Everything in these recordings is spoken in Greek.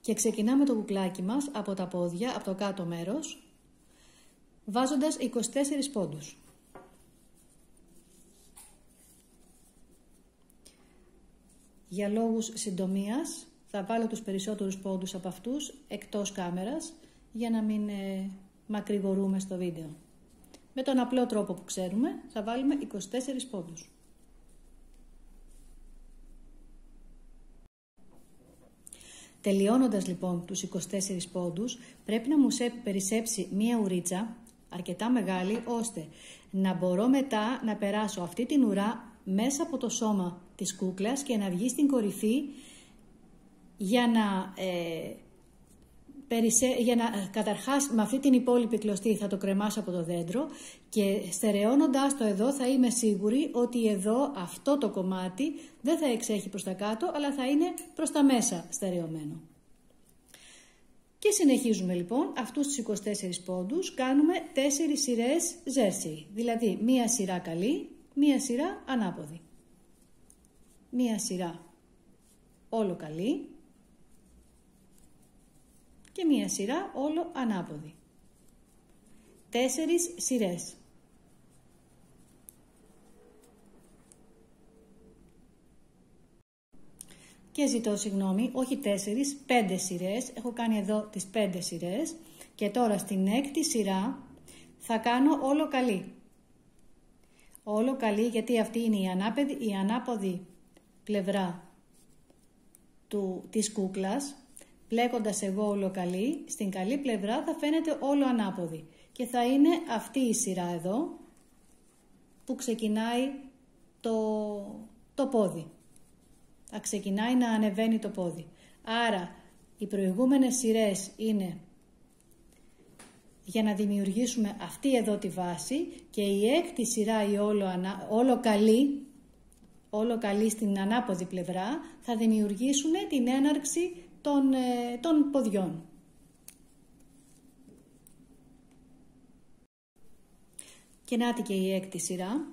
Και ξεκινάμε το κουκλάκι μας από τα πόδια, από το κάτω μέρος, βάζοντας 24 πόντους. Για λόγους συντομίας θα βάλω τους περισσότερους πόντους από αυτούς εκτός κάμερας για να μην μακρηγορούμε στο βίντεο. Με τον απλό τρόπο που ξέρουμε θα βάλουμε 24 πόντους. Τελειώνοντας λοιπόν τους 24 πόντους, πρέπει να μου περισσέψει μία ουρίτσα αρκετά μεγάλη, ώστε να μπορώ μετά να περάσω αυτή την ουρά μέσα από το σώμα της κούκλας και να βγει στην κορυφή για να καταρχάς με αυτή την υπόλοιπη κλωστή θα το κρεμάσω από το δέντρο και στερεώνοντας το εδώ θα είμαι σίγουρη ότι εδώ αυτό το κομμάτι δεν θα εξέχει προς τα κάτω αλλά θα είναι προς τα μέσα στερεωμένο. Και συνεχίζουμε λοιπόν αυτούς τους 24 πόντους, κάνουμε 4 σειρές ζέρσι, δηλαδή μία σειρά καλή, μία σειρά ανάποδη. Μία σειρά όλο καλή και μία σειρά όλο ανάποδη. 4 σειρές. Και ζητώ συγγνώμη, όχι 4, 5 σειρές. Έχω κάνει εδώ τις 5 σειρές και τώρα στην 6η σειρά θα κάνω όλο καλή. Όλο καλή γιατί αυτή είναι η ανάποδη πλευρά της κούκλας. Πλέκοντας εγώ όλο καλή, στην καλή πλευρά θα φαίνεται όλο ανάποδη. Και θα είναι αυτή η σειρά εδώ που ξεκινάει το πόδι. Θα ξεκινάει να ανεβαίνει το πόδι. Άρα οι προηγούμενες σειρές είναι για να δημιουργήσουμε αυτή εδώ τη βάση και η 6η σειρά η όλο καλή στην ανάποδη πλευρά θα δημιουργήσουν την έναρξη των ποδιών. Και νάτι και η 6η σειρά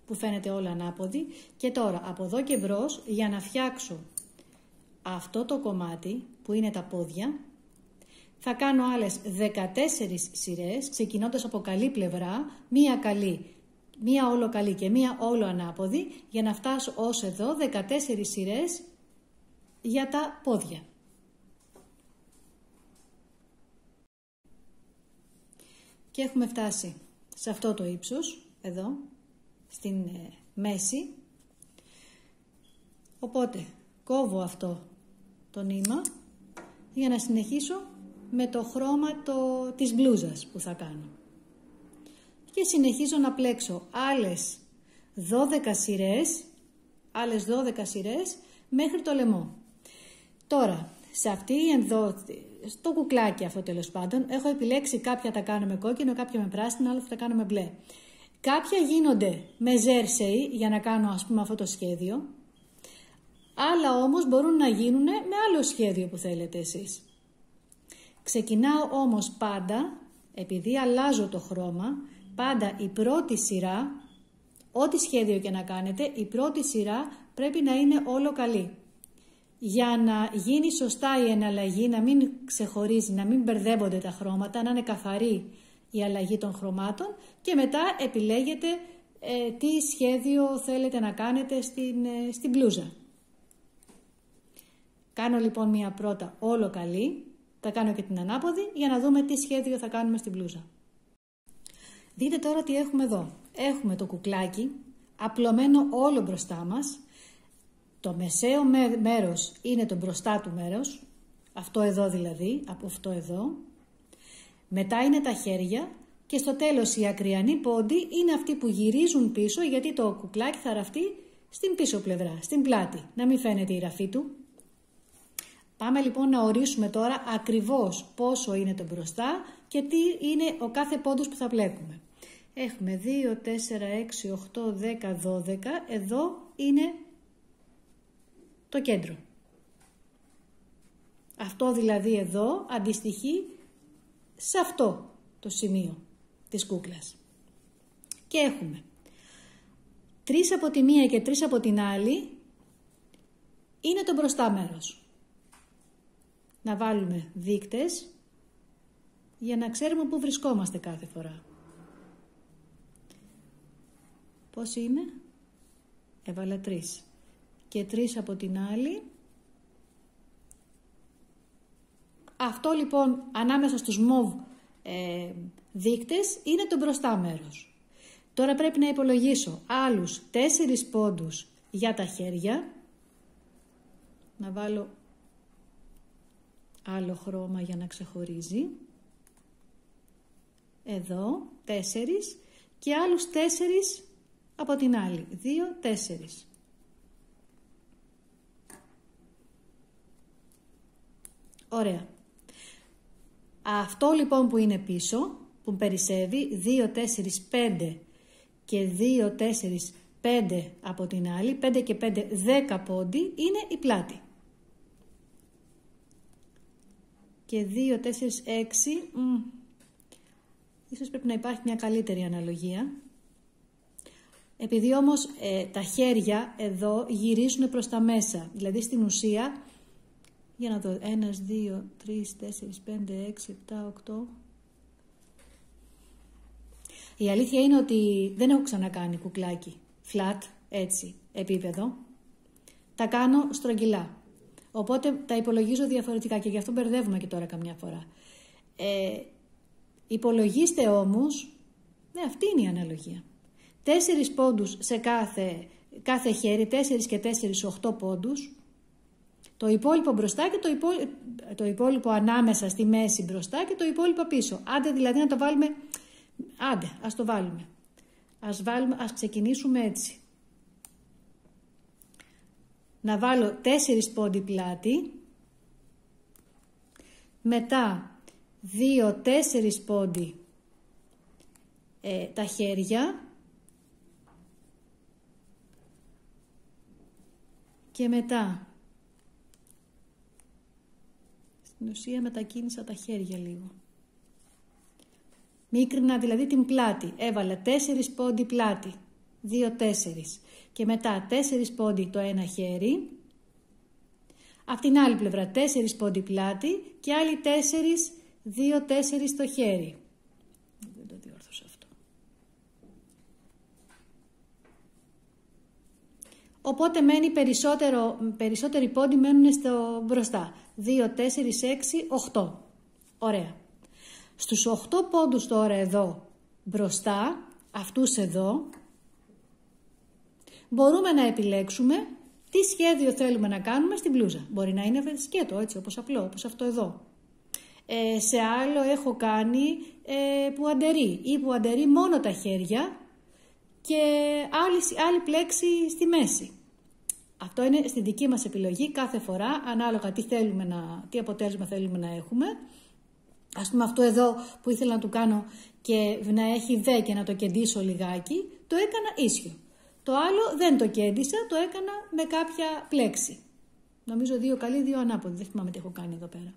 που φαίνεται όλα ανάποδη και τώρα από εδώ και μπρος για να φτιάξω αυτό το κομμάτι που είναι τα πόδια θα κάνω άλλες 14 σειρές ξεκινώντας από καλή πλευρά, μία όλο καλή και μία όλο ανάποδη για να φτάσω ως εδώ 14 σειρές για τα πόδια. Και έχουμε φτάσει σε αυτό το ύψος, εδώ, στην μέση. Οπότε κόβω αυτό το νήμα για να συνεχίσω με το χρώμα της μπλούζας που θα κάνω. Και συνεχίζω να πλέξω άλλες 12 σειρές μέχρι το λαιμό. Τώρα, σε αυτή εδώ, στο κουκλάκι αυτό τέλος πάντων, έχω επιλέξει κάποια τα κάνω με κόκκινο, κάποια με πράσινο, άλλα θα τα κάνω με μπλε. Κάποια γίνονται με ζέρσεϊ για να κάνω ας πούμε αυτό το σχέδιο, άλλα όμως μπορούν να γίνουν με άλλο σχέδιο που θέλετε εσείς. Ξεκινάω όμως πάντα, επειδή αλλάζω το χρώμα, πάντα η πρώτη σειρά, ό,τι σχέδιο και να κάνετε, η πρώτη σειρά πρέπει να είναι όλο καλή. Για να γίνει σωστά η εναλλαγή, να μην ξεχωρίζει, να μην μπερδεύονται τα χρώματα, να είναι καθαρή η αλλαγή των χρωμάτων και μετά επιλέγετε τι σχέδιο θέλετε να κάνετε στην μπλούζα. Κάνω λοιπόν μία πρώτα όλο καλή, θα κάνω και την ανάποδη για να δούμε τι σχέδιο θα κάνουμε στην μπλούζα. Δείτε τώρα τι έχουμε εδώ. Έχουμε το κουκλάκι απλωμένο όλο μπροστά μας. Το μεσαίο μέρος είναι το μπροστά του μέρος, αυτό εδώ δηλαδή, από αυτό εδώ. Μετά είναι τα χέρια και στο τέλος οι ακριανοί πόντοι είναι αυτοί που γυρίζουν πίσω γιατί το κουκλάκι θα ραφτεί στην πίσω πλευρά, στην πλάτη, να μην φαίνεται η ραφή του. Πάμε λοιπόν να ορίσουμε τώρα ακριβώς πόσο είναι το μπροστά και τι είναι ο κάθε πόντος που θα πλέκουμε. Έχουμε 2, 4, 6, 8, 10, 12, εδώ είναι το κέντρο. Αυτό δηλαδή εδώ αντιστοιχεί σε αυτό το σημείο της κούκλας. Και έχουμε 3 από τη μία και 3 από την άλλη είναι το μπροστά μέρος. να βάλουμε δείκτες για να ξέρουμε πού βρισκόμαστε κάθε φορά. Πώς είναι? Έβαλα 3 και 3 από την άλλη. Αυτό λοιπόν ανάμεσα στους μοβ δείκτες είναι το μπροστά μέρος. Τώρα πρέπει να υπολογίσω άλλους 4 πόντους για τα χέρια. Να βάλω άλλο χρώμα για να ξεχωρίζει. Εδώ 4 και άλλους 4 από την άλλη. 2, 4. Ωραία. Αυτό λοιπόν που είναι πίσω, που περισσεύει, 2, 4, 5 και 2, 4, 5 από την άλλη, 5 και 5, 10 πόντι, είναι η πλάτη. Και 2, 4, 6, ίσως πρέπει να υπάρχει μια καλύτερη αναλογία. Επειδή όμως τα χέρια εδώ γυρίζουν προς τα μέσα, δηλαδή στην ουσία, για να δω, 1, 2, 3, 4, 5, 6, 7, 8... Η αλήθεια είναι ότι δεν έχω ξανακάνει κουκλάκι, flat, έτσι, επίπεδο. Τα κάνω στρογγυλά. Οπότε τα υπολογίζω διαφορετικά και γι' αυτό μπερδεύουμε και τώρα καμιά φορά. Υπολογίστε όμως, ναι, αυτή είναι η αναλογία. 4 πόντους σε κάθε χέρι, 4 και 4, 8 πόντους. Το υπόλοιπο μπροστά και το υπόλοιπο ανάμεσα στη μέση μπροστά και το υπόλοιπο πίσω. Άντε δηλαδή να το βάλουμε, ας το βάλουμε. Ας ξεκινήσουμε έτσι. Να βάλω 4 πόντι πλάτη, μετά 2, 4 πόντι τα χέρια και μετά στην ουσία μετακίνησα τα χέρια λίγο. Μίκρινα δηλαδή την πλάτη. Έβαλα 4 πόντι πλάτη, 2, 4 και μετά 4 πόντι το ένα χέρι. Απ' την άλλη πλευρά 4 πόντι πλάτη και άλλοι 4, 2, 4 το χέρι. Δεν το διόρθωσα αυτό. Οπότε μένει περισσότεροι πόντι μένουν στο μπροστά. 2, 4, 6, 8. Ωραία. Στους 8 πόντους τώρα εδώ μπροστά, αυτούς εδώ, μπορούμε να επιλέξουμε τι σχέδιο θέλουμε να κάνουμε στην μπλούζα. Μπορεί να είναι σκέτο, έτσι, όπως απλό, όπως αυτό εδώ. Σε άλλο έχω κάνει πουαντερί ή πουαντερί μόνο τα χέρια και άλλη πλέξη στη μέση. Αυτό είναι στην δική μας επιλογή κάθε φορά, ανάλογα τι αποτέλεσμα θέλουμε να έχουμε. Ας πούμε αυτό εδώ που ήθελα να του κάνω και να έχει δε και να το κεντήσω λιγάκι, το έκανα ίσιο. Το άλλο δεν το κέντησα, το έκανα με κάποια πλέξη. Νομίζω 2 καλή, 2 ανάποδη, δεν θυμάμαι τι έχω κάνει εδώ πέρα.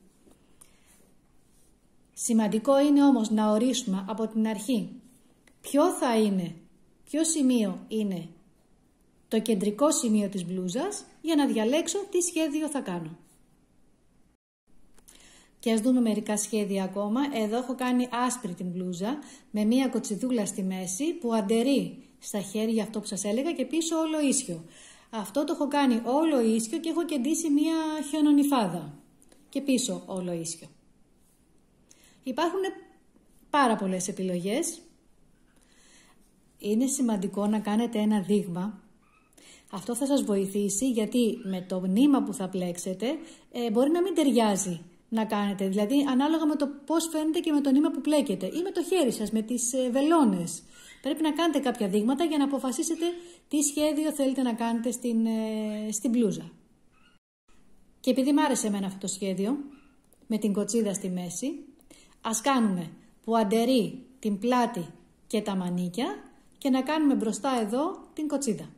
Σημαντικό είναι όμως να ορίσουμε από την αρχή ποιο σημείο είναι το κεντρικό σημείο της μπλούζας για να διαλέξω τι σχέδιο θα κάνω. Και ας δούμε μερικά σχέδια ακόμα. Εδώ έχω κάνει άσπρη την μπλούζα με μία κοτσιδούλα στη μέση που αντερεί στα χέρια αυτό που σας έλεγα και πίσω όλο ίσιο. Αυτό το έχω κάνει όλο ίσιο και έχω κεντήσει μία χιονονυφάδα και πίσω όλο ίσιο. Υπάρχουν πάρα πολλές επιλογές. Είναι σημαντικό να κάνετε ένα δείγμα. Αυτό θα σας βοηθήσει γιατί με το νήμα που θα πλέξετε μπορεί να μην ταιριάζει να κάνετε. Δηλαδή ανάλογα με το πώς φαίνεται και με το νήμα που πλέκετε ή με το χέρι σας, με τις βελόνες. Πρέπει να κάνετε κάποια δείγματα για να αποφασίσετε τι σχέδιο θέλετε να κάνετε στην μπλούζα. Και επειδή μου άρεσε εμένα αυτό το σχέδιο, με την κοτσίδα στη μέση, ας κάνουμε πουαντερί την πλάτη και τα μανίκια και να κάνουμε μπροστά εδώ την κοτσίδα.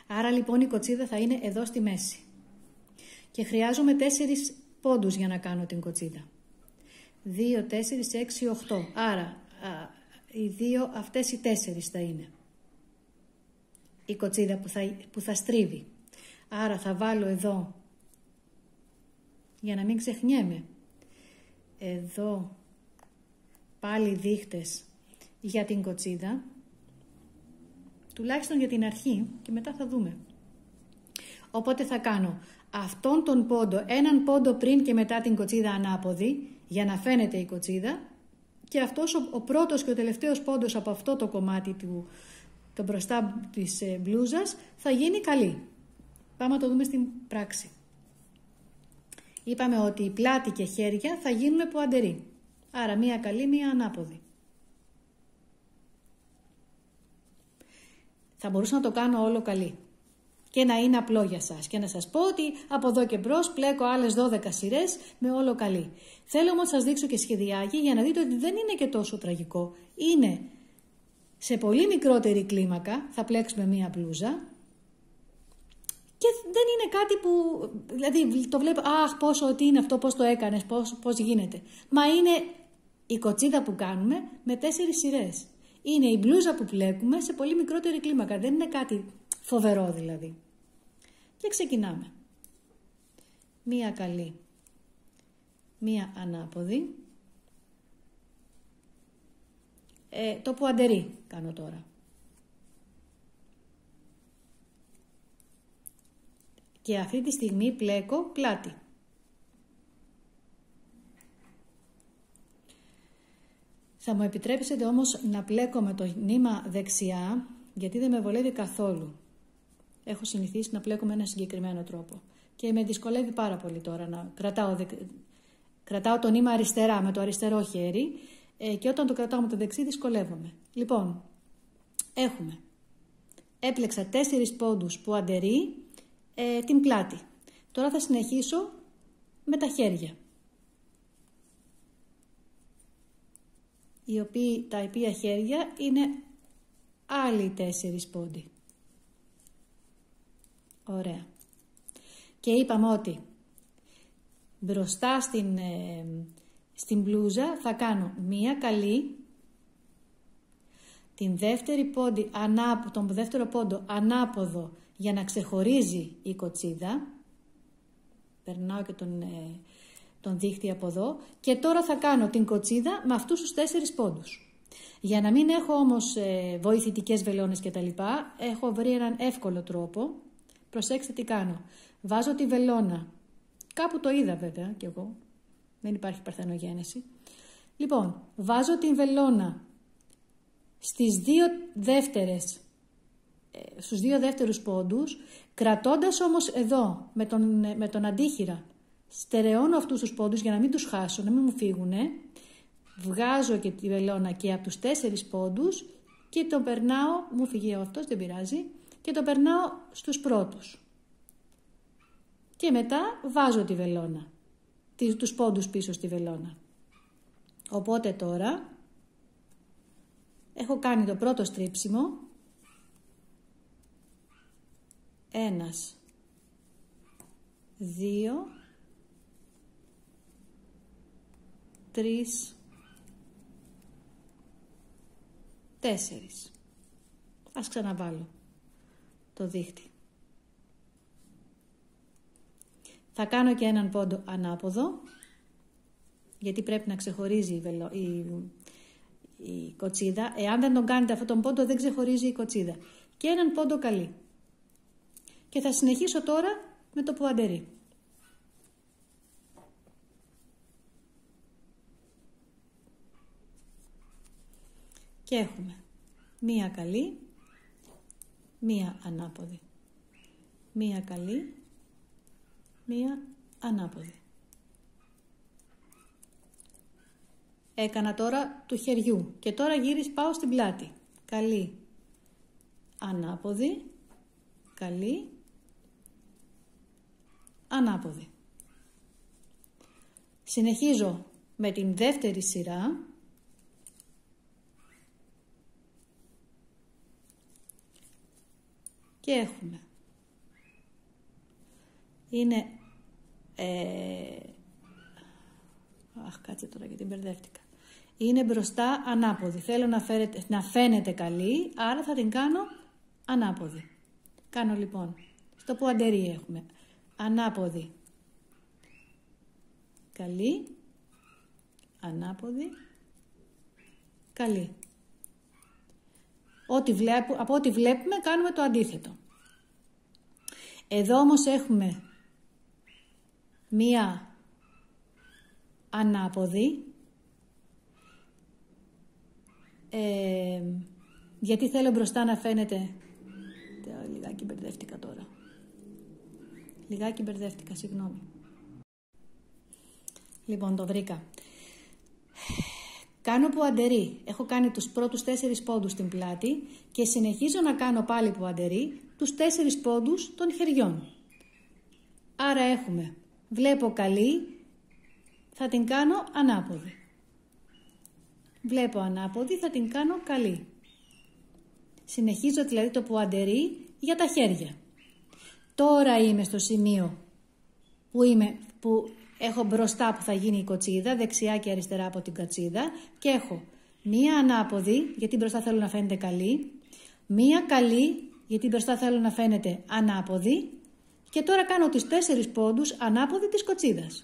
Άρα λοιπόν η κοτσίδα θα είναι εδώ στη μέση. Και χρειάζομαι 4 πόντους για να κάνω την κοτσίδα. 2, 4, 6, 8. Άρα οι 2 αυτές οι 4 θα είναι. Η κοτσίδα που θα στρίβει. Άρα θα βάλω εδώ για να μην ξεχνιέμαι. Εδώ πάλι δείχτες για την κοτσίδα, τουλάχιστον για την αρχή, και μετά θα δούμε. Οπότε θα κάνω αυτόν τον πόντο, έναν πόντο πριν και μετά την κοτσίδα ανάποδη, για να φαίνεται η κοτσίδα, και αυτός ο πρώτος και ο τελευταίος πόντος από αυτό το κομμάτι το μπροστά της μπλούζας θα γίνει καλή. Πάμε να το δούμε στην πράξη. Είπαμε ότι η πλάτη και χέρια θα γίνουν πουαντερί. Άρα μία καλή, μία ανάποδη. Θα μπορούσα να το κάνω όλο καλή και να είναι απλό για σας και να σας πω ότι από εδώ και μπρος πλέκω άλλες 12 σειρές με όλο καλή. Θέλω όμως να σας δείξω και σχεδιάκι για να δείτε ότι δεν είναι και τόσο τραγικό. Είναι σε πολύ μικρότερη κλίμακα, θα πλέξουμε μία μπλούζα και δεν είναι κάτι που, δηλαδή το βλέπω, αχ πόσο, τι είναι αυτό, πώς το έκανες, πώς γίνεται. Μα είναι η κοτσίδα που κάνουμε με 4 σειρές. Είναι η μπλούζα που πλέκουμε σε πολύ μικρότερη κλίμακα, δεν είναι κάτι φοβερό δηλαδή. Και ξεκινάμε. Μία καλή, μία ανάποδη. Το πουαντερί κάνω τώρα. Και αυτή τη στιγμή πλέκω πλάτη. Θα μου επιτρέψετε όμως να πλέκω με το νήμα δεξιά, γιατί δεν με βολεύει καθόλου. Έχω συνηθίσει να πλέκω με ένα συγκεκριμένο τρόπο. Και με δυσκολεύει πάρα πολύ τώρα να κρατάω το νήμα αριστερά, με το αριστερό χέρι, και όταν το κρατάω με το δεξί δυσκολεύομαι. Λοιπόν, έπλεξα 4 πόντους πουαντερί, την πλάτη. Τώρα θα συνεχίσω με τα χέρια. Τα οποία χέρια είναι άλλοι 4 πόντοι. Ωραία. Και είπαμε ότι μπροστά στην μπλούζα θα κάνω μία καλή, τον δεύτερο πόντο ανάποδο για να ξεχωρίζει η κοτσίδα. Περνάω και τον δίχτυ από εδώ. Και τώρα θα κάνω την κοτσίδα με αυτούς τους 4 πόντους. Για να μην έχω όμως βοηθητικές βελόνες και τα λοιπά, έχω βρει έναν εύκολο τρόπο. Προσέξτε τι κάνω. Βάζω τη βελόνα. Κάπου το είδα βέβαια κι εγώ. Δεν υπάρχει παρθενογένεση. Λοιπόν, βάζω την βελόνα στους 2 δεύτερους πόντους, κρατώντας όμως εδώ με τον αντίχειρα. Στερεώνω αυτούς τους πόντους για να μην τους χάσω, να μην μου φύγουνε. Βγάζω και τη βελόνα και από τους 4 πόντους και τον περνάω, μου φύγει αυτός, δεν πειράζει, και τον περνάω στους πρώτους. Και μετά βάζω τη βελόνα, τους πόντους πίσω στη βελόνα. Οπότε τώρα έχω κάνει το πρώτο στρίψιμο. 1, 2, 3, 4. Ας ξαναβάλω το δίχτυ. Θα κάνω και έναν πόντο ανάποδο, γιατί πρέπει να ξεχωρίζει η κοτσίδα. Εάν δεν τον κάνετε αυτόν τον πόντο, δεν ξεχωρίζει η κοτσίδα. Και έναν πόντο καλή. Και θα συνεχίσω τώρα με το πουαντερί. Και έχουμε μία καλή, μία ανάποδη. Μία καλή, μία ανάποδη. Έκανα τώρα του χεριού και τώρα πάω στην πλάτη. Καλή, ανάποδη, καλή, ανάποδη. Συνεχίζω με την δεύτερη σειρά. Και έχουμε. Είναι... κάτσε τώρα γιατί μπερδεύτηκα. Είναι μπροστά ανάποδη. Θέλω να φαίνεται καλή, άρα θα την κάνω ανάποδη. Κάνω λοιπόν, στο πουαντερί έχουμε ανάποδη, καλή, ανάποδη, καλή. Από ό,τι βλέπουμε κάνουμε το αντίθετο. Εδώ όμως έχουμε μία ανάποδη, γιατί θέλω μπροστά να φαίνεται, λιγάκι μπερδεύτηκα τώρα, συγγνώμη. Λοιπόν, το βρήκα. Κάνω πουαντερί. Έχω κάνει τους πρώτους 4 πόντους στην πλάτη και συνεχίζω να κάνω πάλι πουαντερί τους 4 πόντους των χεριών. Άρα έχουμε, βλέπω καλή, θα την κάνω ανάποδη. Βλέπω ανάποδη, θα την κάνω καλή. Συνεχίζω δηλαδή το πουαντερί για τα χέρια. Τώρα είμαι στο σημείο που έχω μπροστά που θα γίνει η κοτσίδα, δεξιά και αριστερά από την κοτσίδα και έχω μία ανάποδη, γιατί μπροστά θέλω να φαίνεται καλή, μία καλή, γιατί μπροστά θέλω να φαίνεται ανάποδη και τώρα κάνω τις 4 πόντους ανάποδη της κοτσίδας.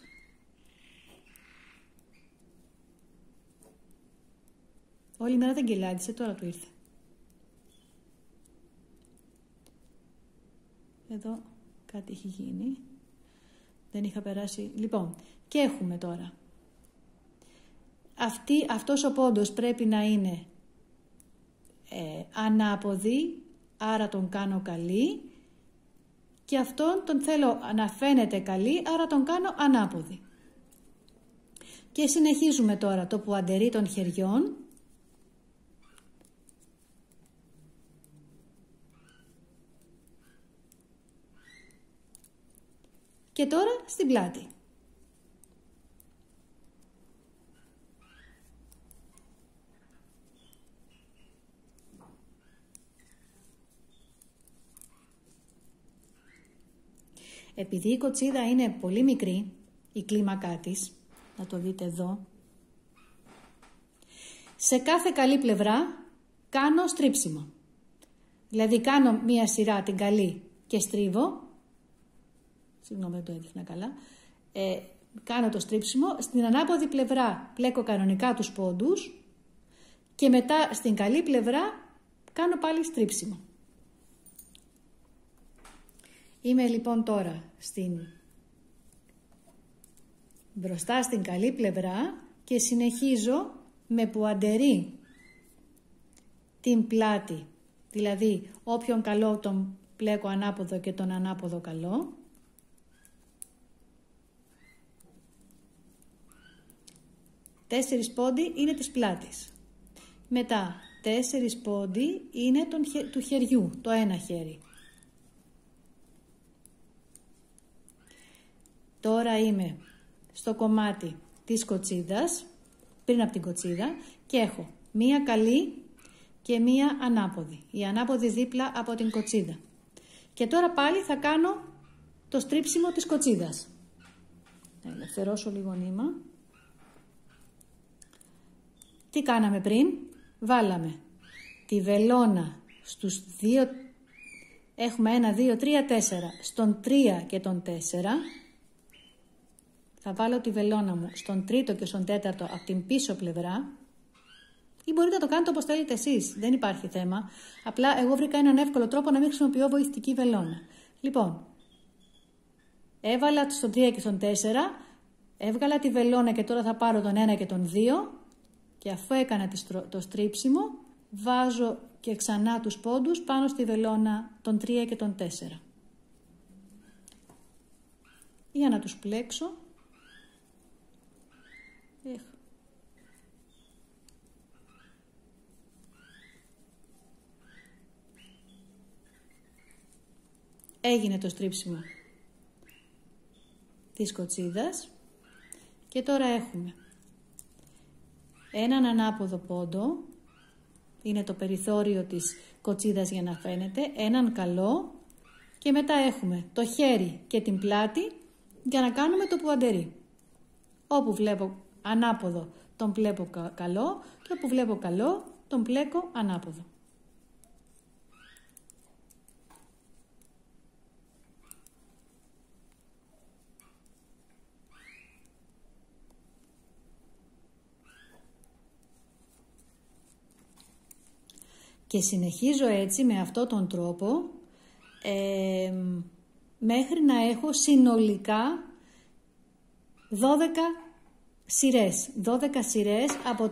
Όλη μέρα δεν κυλάντησε, τώρα του ήρθε. Εδώ κάτι έχει γίνει. Δεν είχα περάσει. Λοιπόν, και έχουμε τώρα. Αυτός ο πόντος πρέπει να είναι ανάποδη, άρα τον κάνω καλή. Και αυτόν τον θέλω να φαίνεται καλή, άρα τον κάνω ανάποδη. Και συνεχίζουμε τώρα το πουαντερί των χεριών. Και τώρα στην πλάτη. Επειδή η κοτσίδα είναι πολύ μικρή, η κλίμακά της, να το δείτε εδώ, σε κάθε καλή πλευρά κάνω στρίψιμο. Δηλαδή κάνω μία σειρά την καλή και στρίβω. Συγγνώμη, δεν το έδειχνα καλά. Κάνω το στρίψιμο. Στην ανάποδη πλευρά πλέκω κανονικά τους πόντους και μετά στην καλή πλευρά κάνω πάλι στρίψιμο. Είμαι λοιπόν τώρα μπροστά στην καλή πλευρά και συνεχίζω με πουαντερί την πλάτη. Δηλαδή όποιον καλό τον πλέκω ανάποδο και τον ανάποδο καλό. Τέσσερις πόντι είναι της πλάτης. Μετά 4 πόντι είναι του χεριού, το ένα χέρι. Τώρα είμαι στο κομμάτι της κοτσίδας, πριν από την κοτσίδα, και έχω μία καλή και μία ανάποδη. Η ανάποδη δίπλα από την κοτσίδα. Και τώρα πάλι θα κάνω το στρίψιμο της κοτσίδας. Θα ελευθερώσω λίγο νήμα. Τι κάναμε πριν? Βάλαμε τη βελόνα στους 2, έχουμε 1, 2, 3, 4, στον 3 και τον 4. Θα βάλω τη βελόνα μου στον 3ο και στον 4ο από την πίσω πλευρά. Ή μπορείτε να το κάνετε όπως θέλετε εσείς, δεν υπάρχει θέμα. Απλά εγώ βρήκα έναν εύκολο τρόπο να μην χρησιμοποιώ βοηθητική βελόνα. Λοιπόν, έβαλα στον 3 και στον 4, έβγαλα τη βελόνα και τώρα θα πάρω τον 1 και τον 2 και αφού έκανα το στρίψιμο, βάζω και ξανά τους πόντους πάνω στη βελόνα τον 3 και τον 4. Για να τους πλέξω. Έγινε το στρίψιμο της κοτσίδας και τώρα έχουμε έναν ανάποδο πόντο, είναι το περιθώριο της κοτσίδας για να φαίνεται, έναν καλό και μετά έχουμε το χέρι και την πλάτη για να κάνουμε το πουαντερί. Όπου βλέπω ανάποδο τον πλέκω καλό και όπου βλέπω καλό τον πλέκω ανάποδο. Και συνεχίζω έτσι με αυτόν τον τρόπο μέχρι να έχω συνολικά 12 σειρές. 12 σειρές από...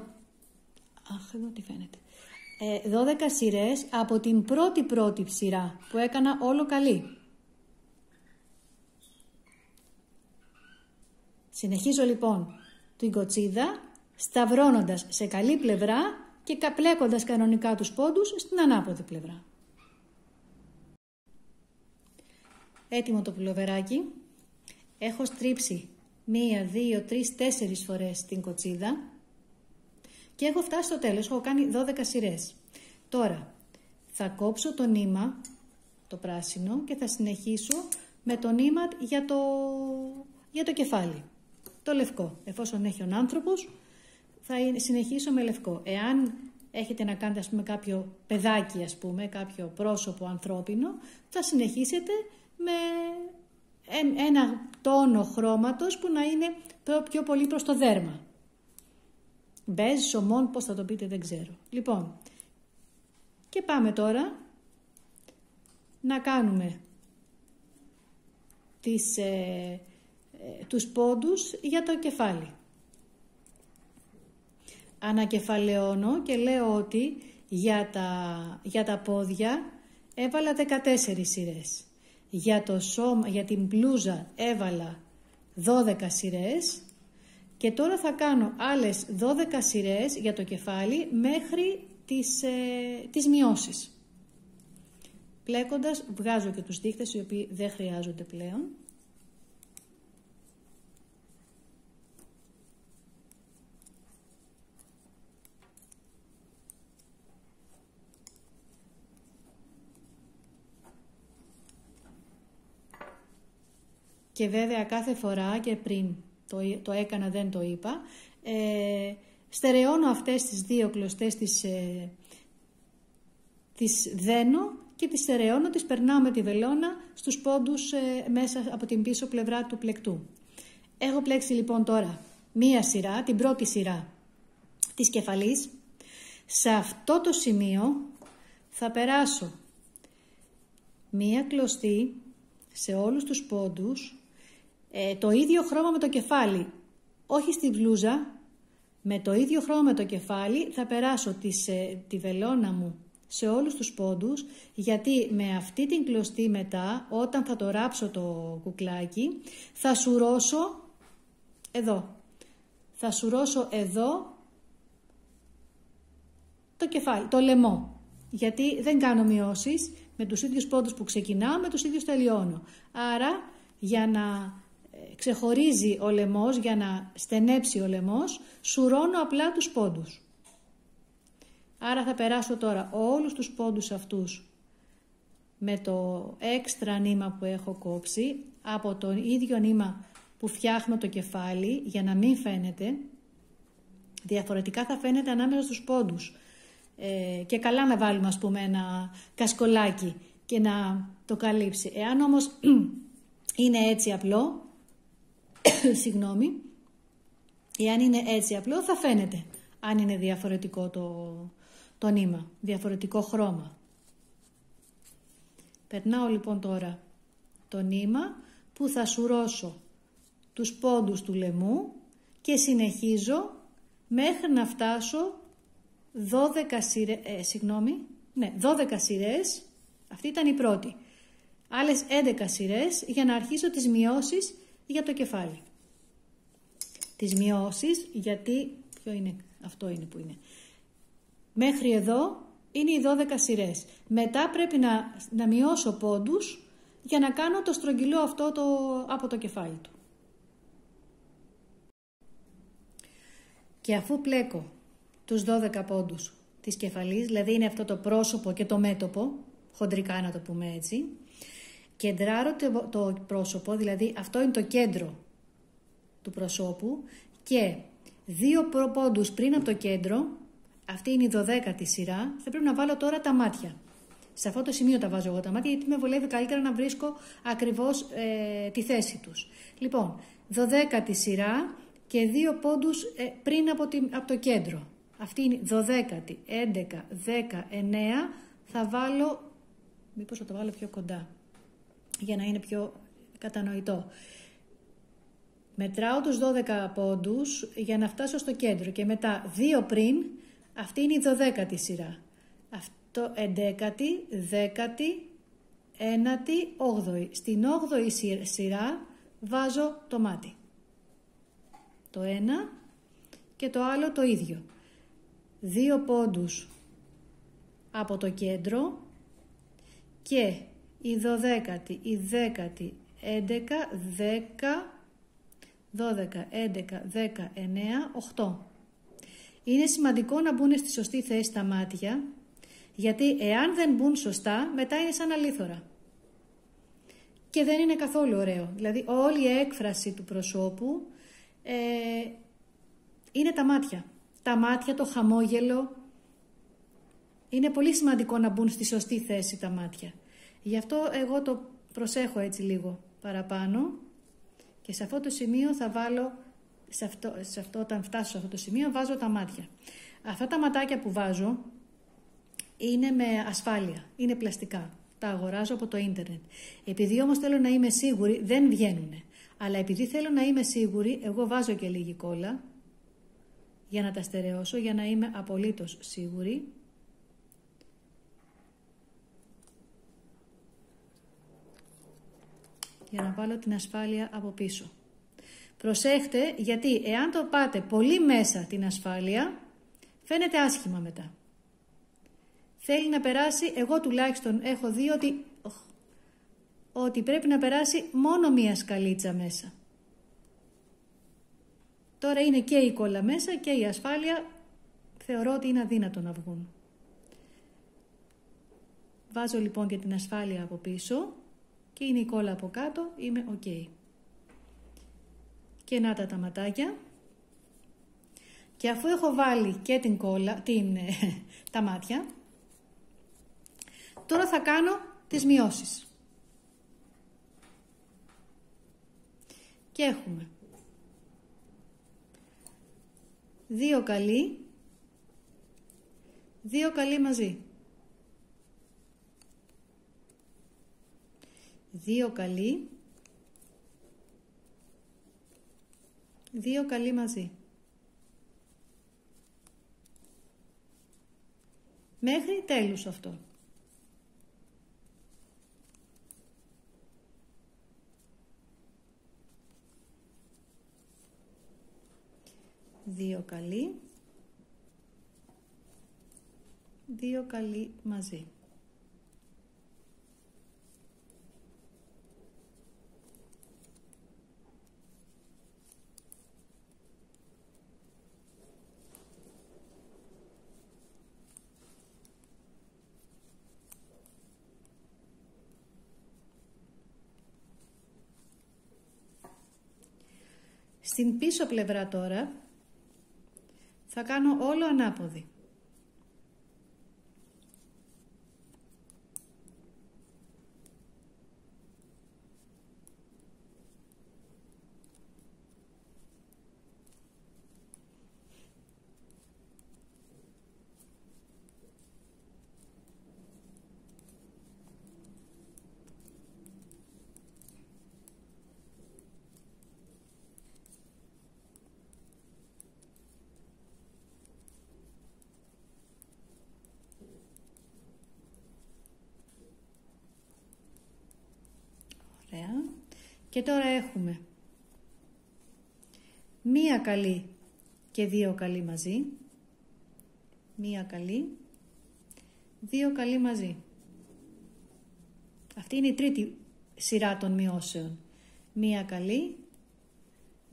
Αχ, εδώ τι φαίνεται. 12 σειρές από την πρώτη σειρά που έκανα όλο καλή. Συνεχίζω λοιπόν την κοτσίδα σταυρώνοντας σε καλή πλευρά και πλέκοντας κανονικά τους πόντους στην ανάποδη πλευρά. Έτοιμο το πουλοβεράκι. Έχω στρίψει 1, 2, 3, 4 φορές την κοτσίδα και έχω φτάσει στο τέλος. Έχω κάνει 12 σειρές. Τώρα θα κόψω το νήμα, το πράσινο, και θα συνεχίσω με το νήμα για το κεφάλι. Το λευκό. Εφόσον έχει ο άνθρωπος, θα συνεχίσω με λευκό. Εάν έχετε να κάνετε, ας πούμε, κάποιο παιδάκι, ας πούμε, κάποιο πρόσωπο ανθρώπινο, θα συνεχίσετε με ένα τόνο χρώματος που να είναι πιο πολύ προς το δέρμα. Μπέζ, σομόν, πώς θα το πείτε, δεν ξέρω. Λοιπόν, και πάμε τώρα να κάνουμε τους πόντους για το κεφάλι. Ανακεφαλαιώνω και λέω ότι για τα πόδια έβαλα 14 σειρές. Για την μπλούζα έβαλα 12 σειρές και τώρα θα κάνω άλλες 12 σειρές για το κεφάλι μέχρι τις μειώσεις. Πλέκοντας βγάζω και τους δείχτες οι οποίοι δεν χρειάζονται πλέον. Και βέβαια κάθε φορά, και πριν το έκανα δεν το είπα, στερεώνω αυτές τις δύο κλωστές, τις δένω και τις στερεώνω, τις περνάω με τη βελόνα στους πόντους μέσα από την πίσω πλευρά του πλεκτού. Έχω πλέξει λοιπόν τώρα μία σειρά, την πρώτη σειρά της κεφαλής. Σε αυτό το σημείο θα περάσω μία κλωστή σε όλους τους πόντους, το ίδιο χρώμα με το κεφάλι, όχι στη μπλούζα, με το ίδιο χρώμα με το κεφάλι θα περάσω τη βελόνα μου σε όλους τους πόντους, γιατί με αυτή την κλωστή μετά, όταν θα το ράψω το κουκλάκι, θα σουρώσω εδώ. Θα σουρώσω εδώ το κεφάλι, το λαιμό. Γιατί δεν κάνω μειώσεις, με τους ίδιους πόντους που ξεκινάω, με τους ίδιους τελειώνω. Άρα, για να ξεχωρίζει ο λαιμός, για να στενέψει ο λαιμός, σουρώνω απλά τους πόντους. Άρα θα περάσω τώρα όλους τους πόντους αυτούς με το έξτρα νήμα που έχω κόψει, από το ίδιο νήμα που φτιάχνω το κεφάλι, για να μην φαίνεται. Διαφορετικά θα φαίνεται ανάμεσα στους πόντους. Και καλά να βάλουμε, ας πούμε, ένα κασκολάκι και να το καλύψει. Εάν όμως είναι έτσι απλό, συγγνώμη, εάν είναι έτσι απλό θα φαίνεται αν είναι διαφορετικό το νήμα, διαφορετικό χρώμα. Περνάω λοιπόν τώρα το νήμα που θα σουρώσω τους πόντους του λαιμού και συνεχίζω μέχρι να φτάσω 12 σειρές, αυτή ήταν η πρώτη. Άλλες 11 σειρές για να αρχίσω τις μειώσεις για το κεφάλι. Τις μειώσεις, γιατί, ποιο είναι, αυτό είναι που είναι. Μέχρι εδώ είναι οι 12 σειρές. Μετά πρέπει να μειώσω πόντους για να κάνω το στρογγυλό αυτό από το κεφάλι του. Και αφού πλέκω τους 12 πόντους της κεφαλής, δηλαδή είναι αυτό το πρόσωπο και το μέτωπο, χοντρικά να το πούμε έτσι, κεντράρω το πρόσωπο, δηλαδή αυτό είναι το κέντρο του προσώπου, και 2 πόντους πριν από το κέντρο, αυτή είναι η 12η σειρά, θα πρέπει να βάλω τώρα τα μάτια. Σε αυτό το σημείο τα βάζω εγώ τα μάτια, γιατί με βολεύει καλύτερα να βρίσκω ακριβώς τη θέση τους. Λοιπόν, 12η σειρά και 2 πόντους πριν από το κέντρο. αυτή είναι 12η, 11, 10, 9, θα βάλω, μήπως θα το βάλω πιο κοντά, για να είναι πιο κατανοητό. Μετράω τους 12 πόντους για να φτάσω στο κέντρο και μετά 2 πριν, αυτή είναι η 12η σειρά. Αυτό 11η, 10η, 9η, 8η. Στην 8η σειρά βάζω το μάτι. Το ένα και το άλλο το ίδιο. 2 πόντους από το κέντρο και η 12η, η 10η, 11, 10, 12, 11, 10, 9, 8. Είναι σημαντικό να μπουν στη σωστή θέση τα μάτια, γιατί εάν δεν μπουν σωστά, μετά είναι σαν αλήθωρα. Και δεν είναι καθόλου ωραίο. Δηλαδή όλη η έκφραση του προσώπου είναι τα μάτια. Τα μάτια, το χαμόγελο. Είναι πολύ σημαντικό να μπουν στη σωστή θέση τα μάτια. Γι' αυτό εγώ το προσέχω έτσι λίγο παραπάνω. Και σε αυτό το σημείο θα βάλω, όταν φτάσω σε αυτό το σημείο, βάζω τα μάτια. Αυτά τα ματάκια που βάζω είναι με ασφάλεια, είναι πλαστικά. Τα αγοράζω από το ίντερνετ. Επειδή όμως θέλω να είμαι σίγουρη, δεν βγαίνουνε. Αλλά επειδή θέλω να είμαι σίγουρη, εγώ βάζω και λίγη κόλλα για να τα στερεώσω, για να είμαι απολύτως σίγουρη. Για να βάλω την ασφάλεια από πίσω. Προσέχτε, γιατί εάν το πάτε πολύ μέσα την ασφάλεια, φαίνεται άσχημα μετά. Θέλει να περάσει, εγώ τουλάχιστον έχω δει ότι πρέπει να περάσει μόνο μία σκαλίτσα μέσα. Τώρα είναι και η κόλλα μέσα και η ασφάλεια, θεωρώ ότι είναι αδύνατο να βγουν. Βάζω λοιπόν και την ασφάλεια από πίσω και είναι η κόλλα από κάτω, είμαι ok. Και να τα ματάκια. Και αφού έχω βάλει και την κόλλα, τα μάτια, τώρα θα κάνω τις μειώσεις. Και έχουμε 2 καλοί, 2 καλοί μαζί. 2 καλοί, 2 καλοί μαζί. Μέχρι τέλους αυτό. Δύο καλοί, 2 καλοί μαζί. Στην πίσω πλευρά τώρα θα κάνω όλο ανάποδη. Ωραία. Και τώρα έχουμε 1 καλή και 2 καλοί μαζί. 1 καλή, 2 καλοί μαζί. Αυτή είναι η τρίτη σειρά των μειώσεων. 1 καλή,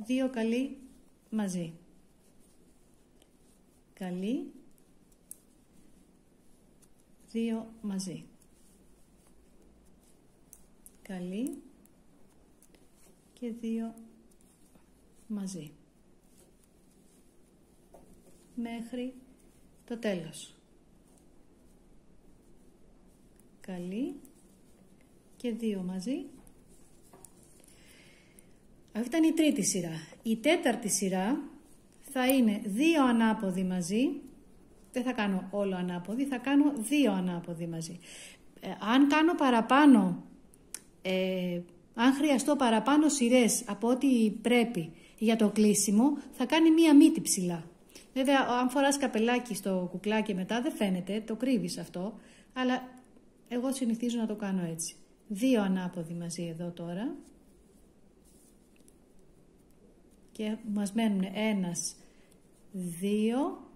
2 καλοί μαζί. Καλή, 2 μαζί. Καλή και 2 μαζί. Μέχρι το τέλος. Καλή και 2 μαζί. Αυτή ήταν η τρίτη σειρά. Η τέταρτη σειρά θα είναι 2 ανάποδοι μαζί δεν θα κάνω όλο ανάποδη, θα κάνω 2 ανάποδοι μαζί. Αν κάνω παραπάνω, αν χρειαστώ παραπάνω σειρές από ό,τι πρέπει για το κλείσιμο, θα κάνει μία μύτη ψηλά. Βέβαια, αν φοράς καπελάκι στο κουκλάκι μετά δεν φαίνεται, το κρύβεις αυτό, αλλά εγώ συνηθίζω να το κάνω έτσι. 2 ανάποδοι μαζί εδώ τώρα. Και μας μένουν 1, 2,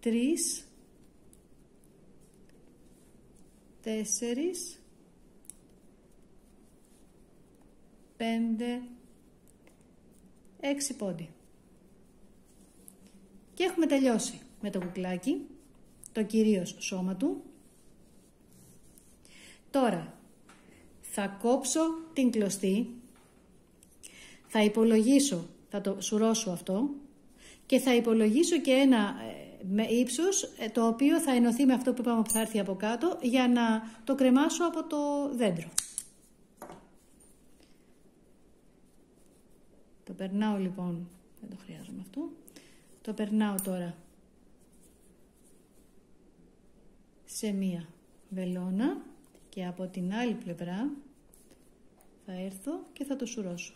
3, 4, 5, 6 πόντι. Και έχουμε τελειώσει με το κουκλάκι, το κυρίως σώμα του. Τώρα θα κόψω την κλωστή, θα υπολογίσω, θα το σουρώσω αυτό και θα υπολογίσω και ένα με ύψος το οποίο θα ενωθεί με αυτό που είπαμε που θα έρθει από κάτω για να το κρεμάσω από το δέντρο. Το περνάω λοιπόν, δεν το χρειάζομαι αυτό, το περνάω τώρα σε μία βελόνα και από την άλλη πλευρά θα έρθω και θα το σουρώσω.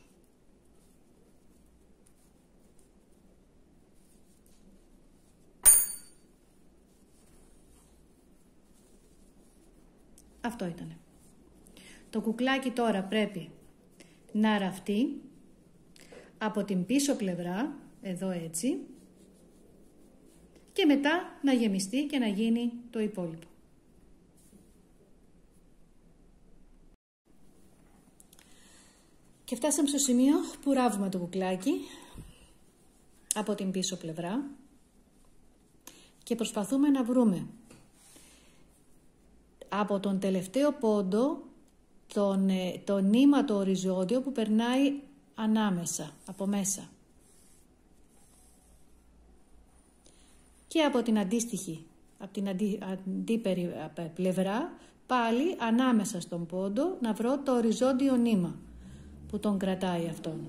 Αυτό ήτανε. Το κουκλάκι τώρα πρέπει να ραφτεί από την πίσω πλευρά, εδώ έτσι, και μετά να γεμιστεί και να γίνει το υπόλοιπο. Και φτάσαμε στο σημείο που ράβουμε το κουκλάκι από την πίσω πλευρά και προσπαθούμε να βρούμε από τον τελευταίο πόντο το νήμα το οριζόντιο που περνάει ανάμεσα, από μέσα. Και από την αντίστοιχη, από την αντίπερη πλευρά, πάλι ανάμεσα στον πόντο να βρω το οριζόντιο νήμα που τον κρατάει αυτόν.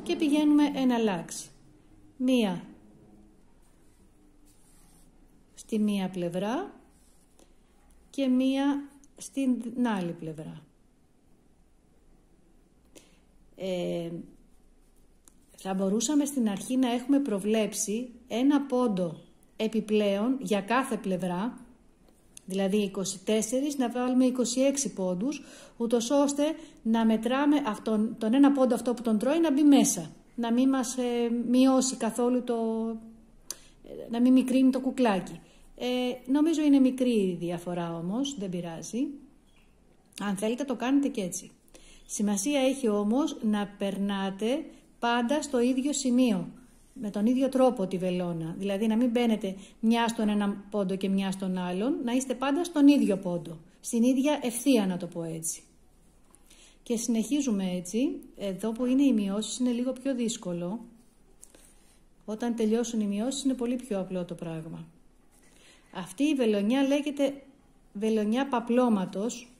Και πηγαίνουμε ένα λάξ. Μία στη μία πλευρά και μία στην άλλη πλευρά. Θα μπορούσαμε στην αρχή να έχουμε προβλέψει ένα πόντο επιπλέον για κάθε πλευρά, δηλαδή 24, να βάλουμε 26 πόντους, ούτως ώστε να μετράμε τον ένα πόντο αυτό που τον τρώει να μπει μέσα, να μην μας μειώσει καθόλου να μην μικρύνει το κουκλάκι. Νομίζω είναι μικρή η διαφορά όμως, δεν πειράζει. Αν θέλετε το κάνετε και έτσι. Σημασία έχει όμως να περνάτε πάντα στο ίδιο σημείο, με τον ίδιο τρόπο τη βελόνα. Δηλαδή να μην μπαίνετε μια στον ένα πόντο και μια στον άλλον, να είστε πάντα στον ίδιο πόντο, στην ίδια ευθεία να το πω έτσι. Και συνεχίζουμε έτσι. Εδώ που είναι οι μειώσεις είναι λίγο πιο δύσκολο. Όταν τελειώσουν οι μειώσεις είναι πολύ πιο απλό το πράγμα. Αυτή η βελονιά λέγεται βελονιά παπλώματος.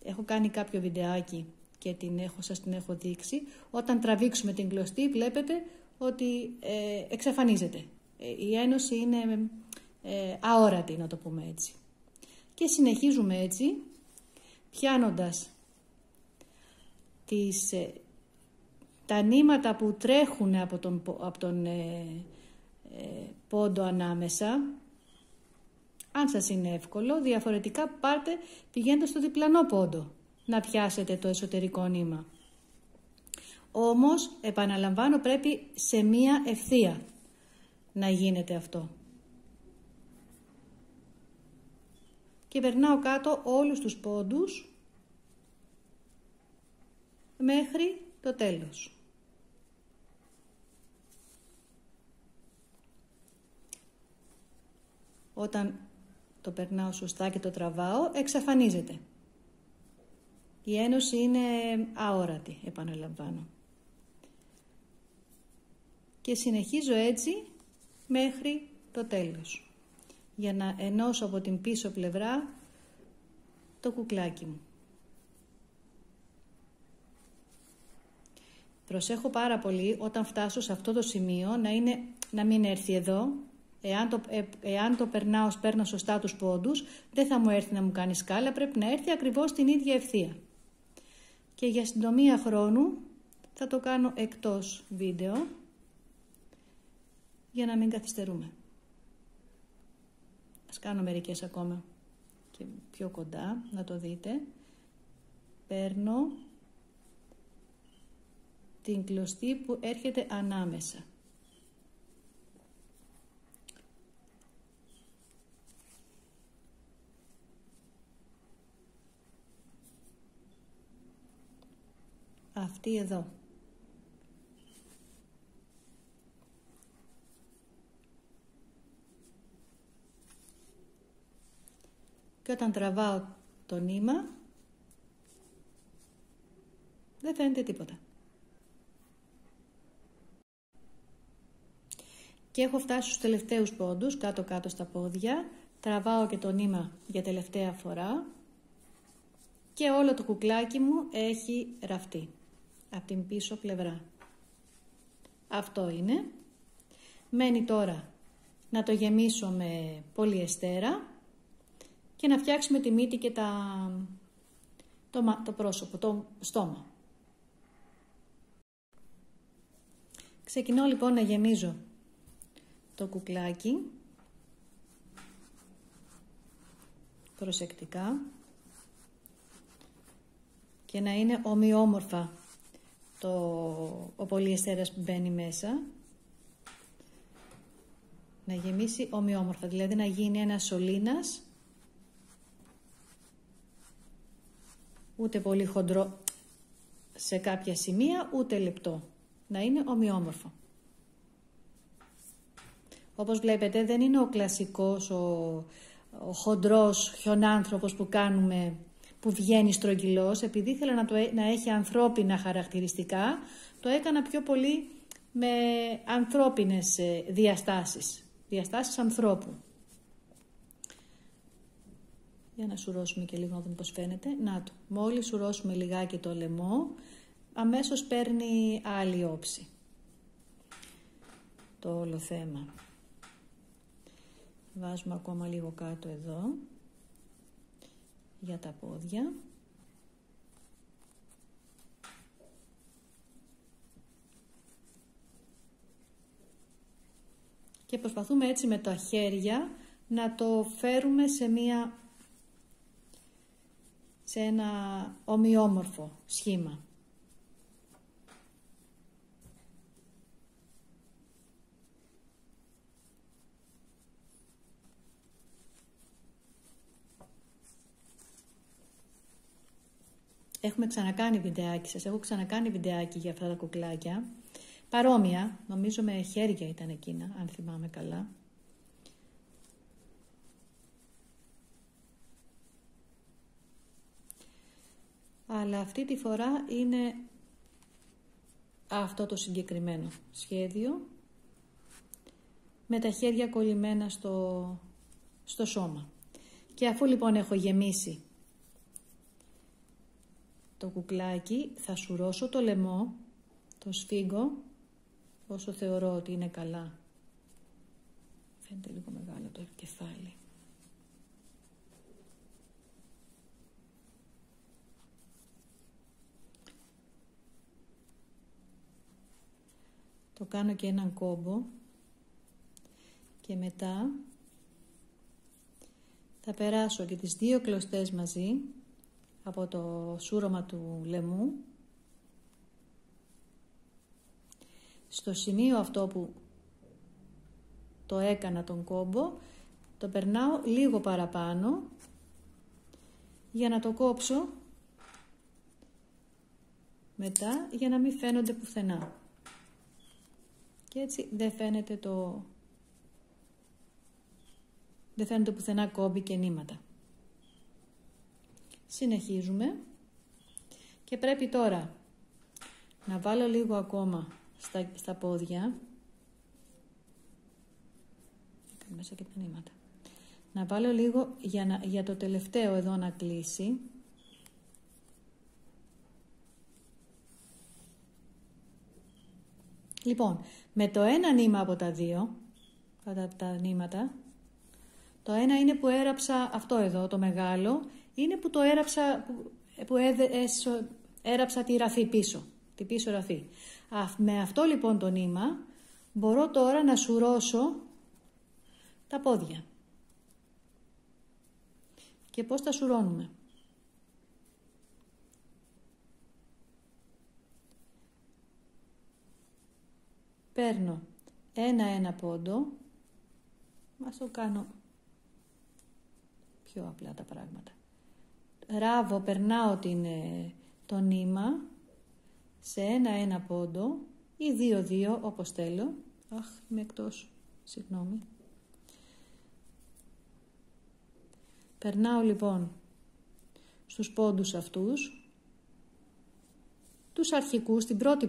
Έχω κάνει κάποιο βιντεάκι και σας την έχω δείξει. Όταν τραβήξουμε την κλωστή βλέπετε ότι εξαφανίζεται. Η ένωση είναι αόρατη, να το πούμε έτσι. Και συνεχίζουμε έτσι, πιάνοντας τα νήματα που τρέχουν από τον πόντο ανάμεσα. Αν σας είναι εύκολο, διαφορετικά πηγαίνετε στο διπλανό πόντο να πιάσετε το εσωτερικό νήμα. Όμως, επαναλαμβάνω, πρέπει σε μία ευθεία να γίνεται αυτό. Και περνάω κάτω όλους τους πόντους μέχρι το τέλος. Όταν το περνάω σωστά και το τραβάω, εξαφανίζεται. Η ένωση είναι αόρατη, επαναλαμβάνω. Και συνεχίζω έτσι μέχρι το τέλος, για να ενώσω από την πίσω πλευρά το κουκλάκι μου. Προσέχω πάρα πολύ όταν φτάσω σε αυτό το σημείο να είναι να μην έρθει εδώ. Εάν το περνάω, παίρνω σωστά τους πόντους, δεν θα μου έρθει να μου κάνει σκάλα, πρέπει να έρθει ακριβώς την ίδια ευθεία. Και για συντομία χρόνου θα το κάνω εκτός βίντεο, για να μην καθυστερούμε. Ας κάνω μερικές ακόμα και πιο κοντά, να το δείτε. Παίρνω την κλωστή που έρχεται ανάμεσα. Αυτή εδώ. Και όταν τραβάω το νήμα, δεν φαίνεται τίποτα. Και έχω φτάσει στους τελευταίους πόντους, κάτω-κάτω στα πόδια. Τραβάω και το νήμα για τελευταία φορά. Και όλο το κουκλάκι μου έχει ραφτεί από την πίσω πλευρά. Αυτό είναι. Μένει τώρα να το γεμίσω με πολυεστέρα και να φτιάξουμε τη μύτη και το πρόσωπο, το στόμα. Ξεκινώ λοιπόν να γεμίζω το κουκλάκι προσεκτικά και να είναι ομοιόμορφα ο πολυεστέρας που μπαίνει μέσα. Να γεμίσει ομοιόμορφα, δηλαδή να γίνει ένας σωλήνας, ούτε πολύ χοντρό σε κάποια σημεία, ούτε λεπτό. Να είναι ομοιόμορφο. Όπως βλέπετε, δεν είναι ο κλασικός, ο χοντρός χιονάνθρωπος που κάνουμε, που βγαίνει στρογγυλός. Επειδή ήθελα να έχει ανθρώπινα χαρακτηριστικά, το έκανα πιο πολύ με ανθρώπινες διαστάσεις ανθρώπου. Για να σουρώσουμε και λίγο, να δούμε πώς φαίνεται. Να το, μόλις σουρώσουμε λιγάκι το λαιμό, αμέσως παίρνει άλλη όψη το όλο θέμα. Βάζουμε ακόμα λίγο κάτω εδώ για τα πόδια. Και προσπαθούμε έτσι με τα χέρια να το φέρουμε σε ένα ομοιόμορφο σχήμα. Έχουμε ξανακάνει βιντεάκι, σας έχω ξανακάνει βιντεάκι για αυτά τα κουκλάκια. Παρόμοια, νομίζω με χέρια ήταν εκείνα, αν θυμάμαι καλά. Αλλά αυτή τη φορά είναι αυτό το συγκεκριμένο σχέδιο, με τα χέρια κολλημένα στο σώμα. Και αφού λοιπόν έχω γεμίσει το κουκλάκι, θα σουρώσω το λαιμό, το σφίγγω, όσο θεωρώ ότι είναι καλά. Φαίνεται λίγο μεγάλο το κεφάλι. Το κάνω και έναν κόμπο και μετά θα περάσω και τις δύο κλωστές μαζί από το σούρωμα του λαιμού στο σημείο αυτό που το έκανα τον κόμπο, το περνάω λίγο παραπάνω για να το κόψω μετά, για να μην φαίνονται πουθενά. Και έτσι δεν φαίνεται πουθενά κόμπι και νήματα. Συνεχίζουμε και πρέπει τώρα να βάλω λίγο ακόμα στα πόδια, μέσα και τα νήματα. Να βάλω λίγο για το τελευταίο εδώ να κλείσει. Λοιπόν, με το ένα νήμα από τα δύο, τα νήματα, το ένα είναι που έραψα αυτό εδώ, το μεγάλο, είναι που το έραψα, έραψα τη ραφή πίσω, την πίσω ραφή. Με αυτό λοιπόν το νήμα μπορώ τώρα να σουρώσω τα πόδια. Και πώς τα σουρώνουμε? Παίρνω ένα πόντο, ας το κάνω πιο απλά τα πράγματα. Ράβω, περνάω το νήμα σε ένα πόντο ή 2-2 όπως θέλω. Αχ, είμαι εκτός, συγγνώμη. Περνάω λοιπόν στους πόντους αυτούς, τους αρχικούς, την πρώτη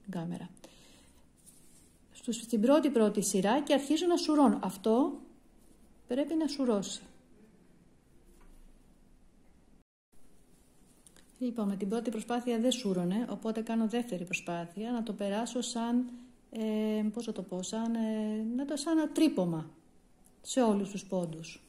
κάμερα. Στην πρώτη σειρά και αρχίζω να σουρώνω. Αυτό πρέπει να σουρώσει. Λοιπόν, με την πρώτη προσπάθεια δεν σούρωνε, οπότε κάνω δεύτερη προσπάθεια να το περάσω σαν, πώς θα το πω, σαν ένα τρύπωμα σε όλους τους πόντους.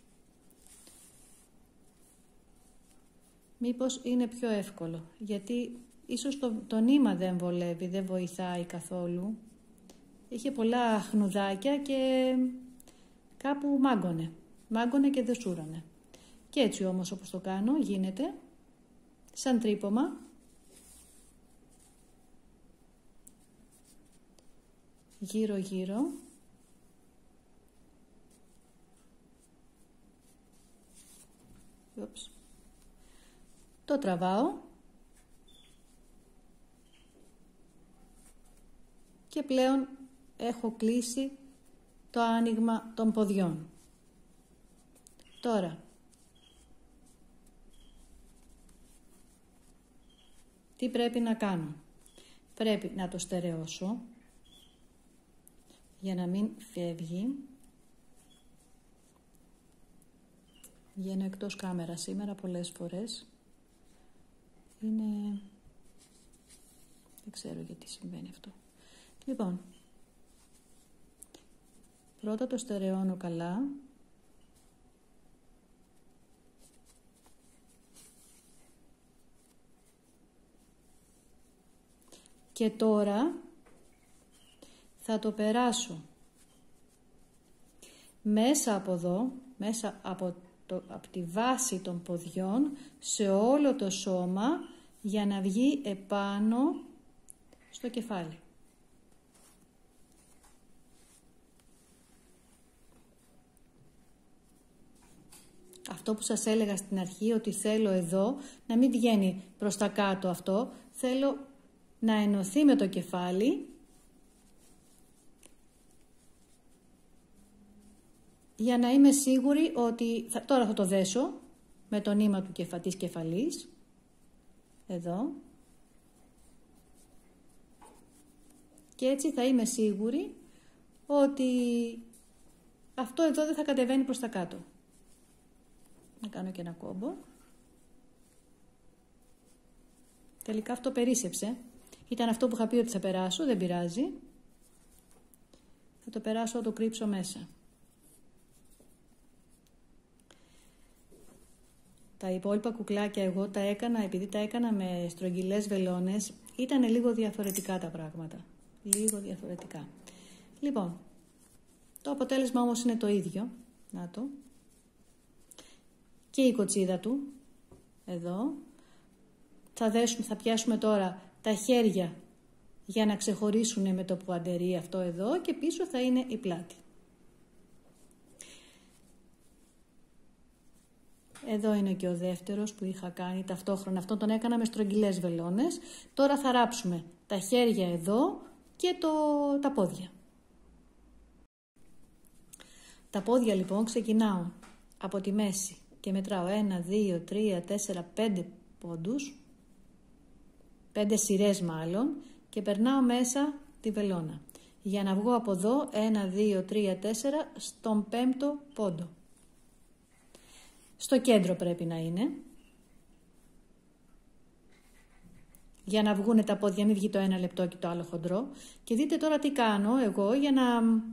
Μήπως είναι πιο εύκολο, γιατί ίσως το νήμα δεν βολεύει, δεν βοηθάει καθόλου. Είχε πολλά χνουδάκια και κάπου μάγκωνε και δεν σούρανε. Και έτσι όμως όπως το κάνω γίνεται σαν τρύπωμα. Γύρω. Το τραβάω και πλέον έχω κλείσει το άνοιγμα των ποδιών. Τώρα, τι πρέπει να κάνω? Πρέπει να το στερεώσω για να μην φεύγει. Βγαίνω εκτός κάμερα σήμερα πολλές φορές. Δεν ξέρω γιατί συμβαίνει αυτό. Λοιπόν, πρώτα το στερεώνω καλά. Και τώρα θα το περάσω μέσα από εδώ, μέσα από τη βάση των ποδιών, σε όλο το σώμα, για να βγει επάνω στο κεφάλι. Αυτό που σας έλεγα στην αρχή, ότι θέλω εδώ να μην βγαίνει προς τα κάτω αυτό, θέλω να ενωθεί με το κεφάλι, για να είμαι σίγουρη ότι τώρα θα το δέσω με το νήμα της κεφαλής, εδώ, και έτσι θα είμαι σίγουρη ότι αυτό εδώ δεν θα κατεβαίνει προς τα κάτω. Να κάνω και ένα κόμπο. Τελικά αυτό περίσσεψε. Ήταν αυτό που είχα πει ότι θα περάσω, δεν πειράζει. Θα το περάσω, θα το κρύψω μέσα. Τα υπόλοιπα κουκλάκια εγώ τα έκανα, επειδή τα έκανα με στρογγυλές βελόνες, ήταν λίγο διαφορετικά τα πράγματα. Λίγο διαφορετικά. Λοιπόν, το αποτέλεσμα όμως είναι το ίδιο. Να το. Και η κοτσίδα του, εδώ. Θα πιάσουμε τώρα τα χέρια για να ξεχωρίσουν με το που αντερεί αυτό εδώ, και πίσω θα είναι η πλάτη. Εδώ είναι και ο δεύτερος που είχα κάνει ταυτόχρονα. Αυτό τον έκανα με στρογγυλές βελόνες. Τώρα θα ράψουμε τα χέρια εδώ και τα πόδια. Τα πόδια λοιπόν ξεκινάω από τη μέση και μετράω 1, 2, 3, 4, 5 πόντους. 5 σειρές μάλλον, και περνάω μέσα τη βελόνα. Για να βγω από εδώ 1, 2, 3, 4 στον 5ο πόντο. Στο κέντρο πρέπει να είναι. για να βγουν τα πόδια, μην βγει το ένα λεπτό και το άλλο χοντρό. Και δείτε τώρα τι κάνω εγώ για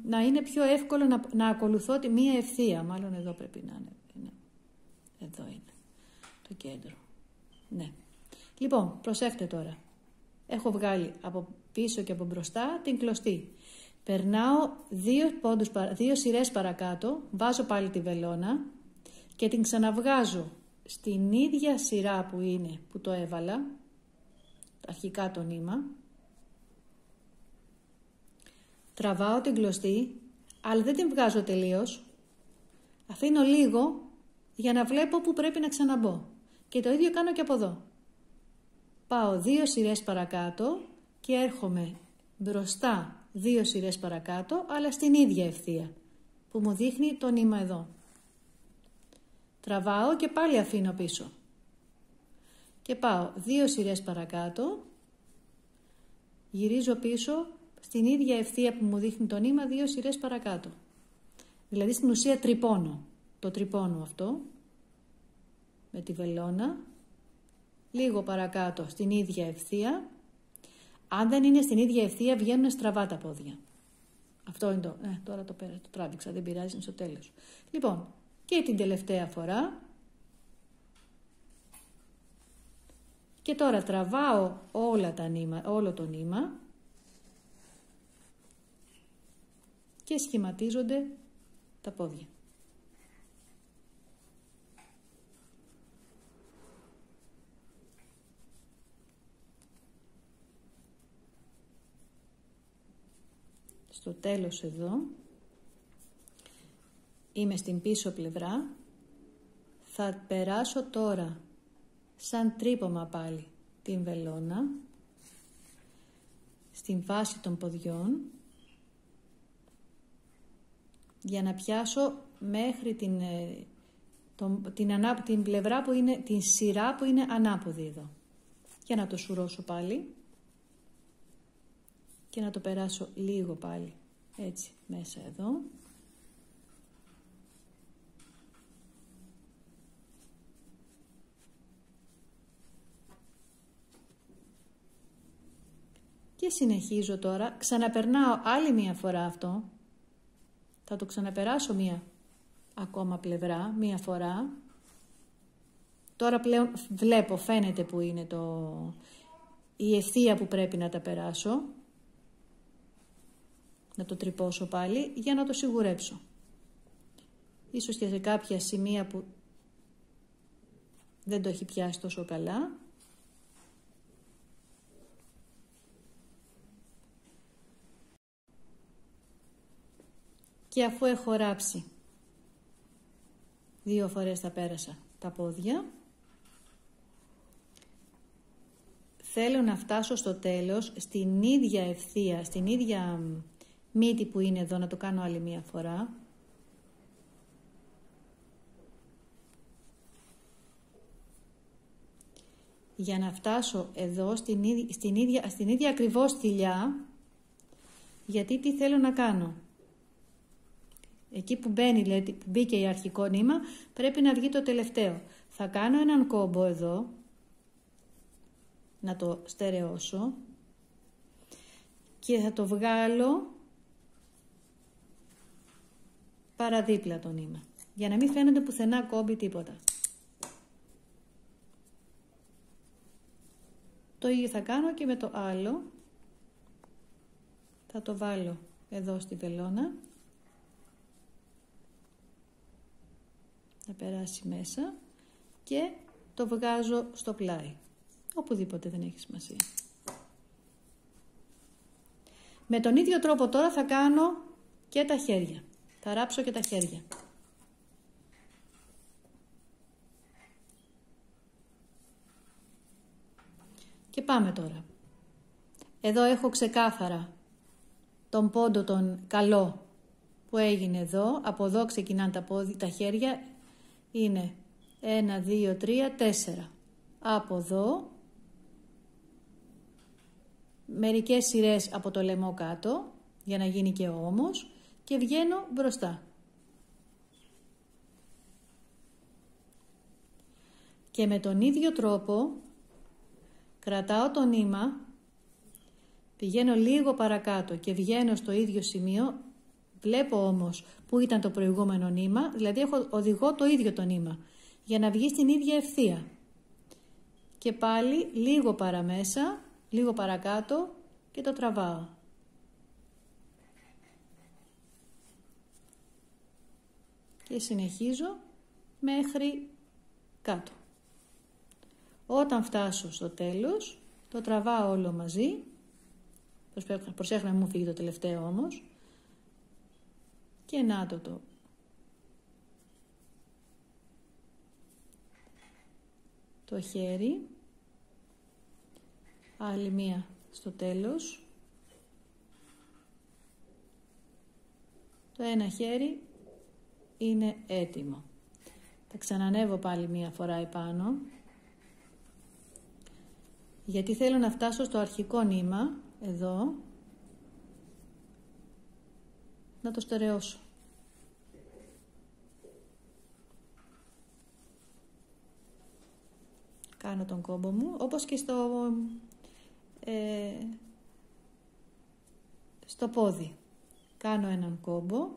να είναι πιο εύκολο να ακολουθώ μία ευθεία. Μάλλον εδώ πρέπει να είναι. Εδώ είναι το κέντρο. Ναι. Λοιπόν, προσέχτε τώρα. Έχω βγάλει από πίσω και από μπροστά την κλωστή. Περνάω 2 σειρές παρακάτω, βάζω πάλι τη βελόνα και την ξαναβγάζω στην ίδια σειρά που είναι, που το έβαλα, αρχικά το νήμα. Τραβάω την κλωστή, αλλά δεν την βγάζω τελείως. Αφήνω λίγο για να βλέπω που πρέπει να ξαναμπω. Και το ίδιο κάνω και από εδώ. Πάω 2 σειρές παρακάτω και έρχομαι μπροστά 2 σειρές παρακάτω, αλλά στην ίδια ευθεία που μου δείχνει το νήμα εδώ. Τραβάω και πάλι αφήνω πίσω. Και πάω 2 σειρές παρακάτω, γυρίζω πίσω στην ίδια ευθεία που μου δείχνει το νήμα 2 σειρές παρακάτω. Δηλαδή στην ουσία τρυπώνω. Το τρυπώνω αυτό με τη βελόνα. Λίγο παρακάτω στην ίδια ευθεία. Αν δεν είναι στην ίδια ευθεία βγαίνουν στραβά τα πόδια. Αυτό είναι το... τώρα το τράβηξα, δεν πειράζει, είναι στο τέλος. Λοιπόν, και την τελευταία φορά. Και τώρα τραβάω όλο το νήμα και σχηματίζονται τα πόδια. Στο τέλος εδώ, είμαι στην πίσω πλευρά, θα περάσω τώρα σαν τρύπωμα πάλι την βελόνα στην βάση των ποδιών για να πιάσω μέχρι την πλευρά που είναι, την σειρά που είναι ανάποδη εδώ. Και να το σουρώσω πάλι και να το περάσω λίγο πάλι έτσι μέσα εδώ. Και συνεχίζω τώρα, ξαναπερνάω άλλη μία φορά αυτό, θα το ξαναπεράσω μία ακόμα πλευρά, μία φορά. Τώρα πλέον βλέπω, φαίνεται που είναι η ευθεία που πρέπει να τα περάσω. Να το τρυπώσω πάλι για να το σιγουρέψω. Ίσως και σε κάποια σημεία που δεν το έχει πιάσει τόσο καλά. Και αφού έχω ράψει 2 φορές τα πέρασα τα πόδια, θέλω να φτάσω στο τέλος στην ίδια ευθεία, στην ίδια μύτη που είναι εδώ, να το κάνω άλλη μία φορά. Για να φτάσω εδώ στην ίδια ακριβώς θηλιά, γιατί τι θέλω να κάνω. Εκεί που μπαίνει, λέει, που μπήκε η αρχικό νήμα, πρέπει να βγει το τελευταίο. Θα κάνω έναν κόμπο εδώ, να το στερεώσω και θα το βγάλω παραδίπλα το νήμα, για να μην φαίνονται πουθενά κόμπι τίποτα. Το ίδιο θα κάνω και με το άλλο. Θα το βάλω εδώ στη βελόνα. Να περάσει μέσα και το βγάζω στο πλάι. Οπουδήποτε, δεν έχει σημασία. Με τον ίδιο τρόπο τώρα θα κάνω και τα χέρια. Θα ράψω και τα χέρια. Και πάμε τώρα. Εδώ έχω ξεκάθαρα τον πόντο τον καλό που έγινε εδώ. Από εδώ ξεκινάνε τα χέρια. Είναι 1, 2, 3, 4. Από εδώ μερικές σειρές από το λαιμό κάτω για να γίνει και ο ώμος και βγαίνω μπροστά. Και με τον ίδιο τρόπο Κρατάω το νήμα, πηγαίνω λίγο παρακάτω και βγαίνω στο ίδιο σημείο. Βλέπω όμως που ήταν το προηγούμενο νήμα, δηλαδή οδηγώ το ίδιο το νήμα, για να βγει στην ίδια ευθεία. Και πάλι λίγο παραμέσα, λίγο παρακάτω και το τραβάω. Και συνεχίζω μέχρι κάτω. Όταν φτάσω στο τέλος, το τραβάω όλο μαζί. Προσέχω να μην μου φύγει το τελευταίο όμως. Και να το χέρι. Άλλη μία στο τέλος. Το ένα χέρι είναι έτοιμο. Θα ξανανεύω πάλι μία φορά επάνω. Γιατί θέλω να φτάσω στο αρχικό νήμα, εδώ, να το στερεώσω. Κάνω τον κόμπο μου, όπως και στο πόδι. Κάνω έναν κόμπο.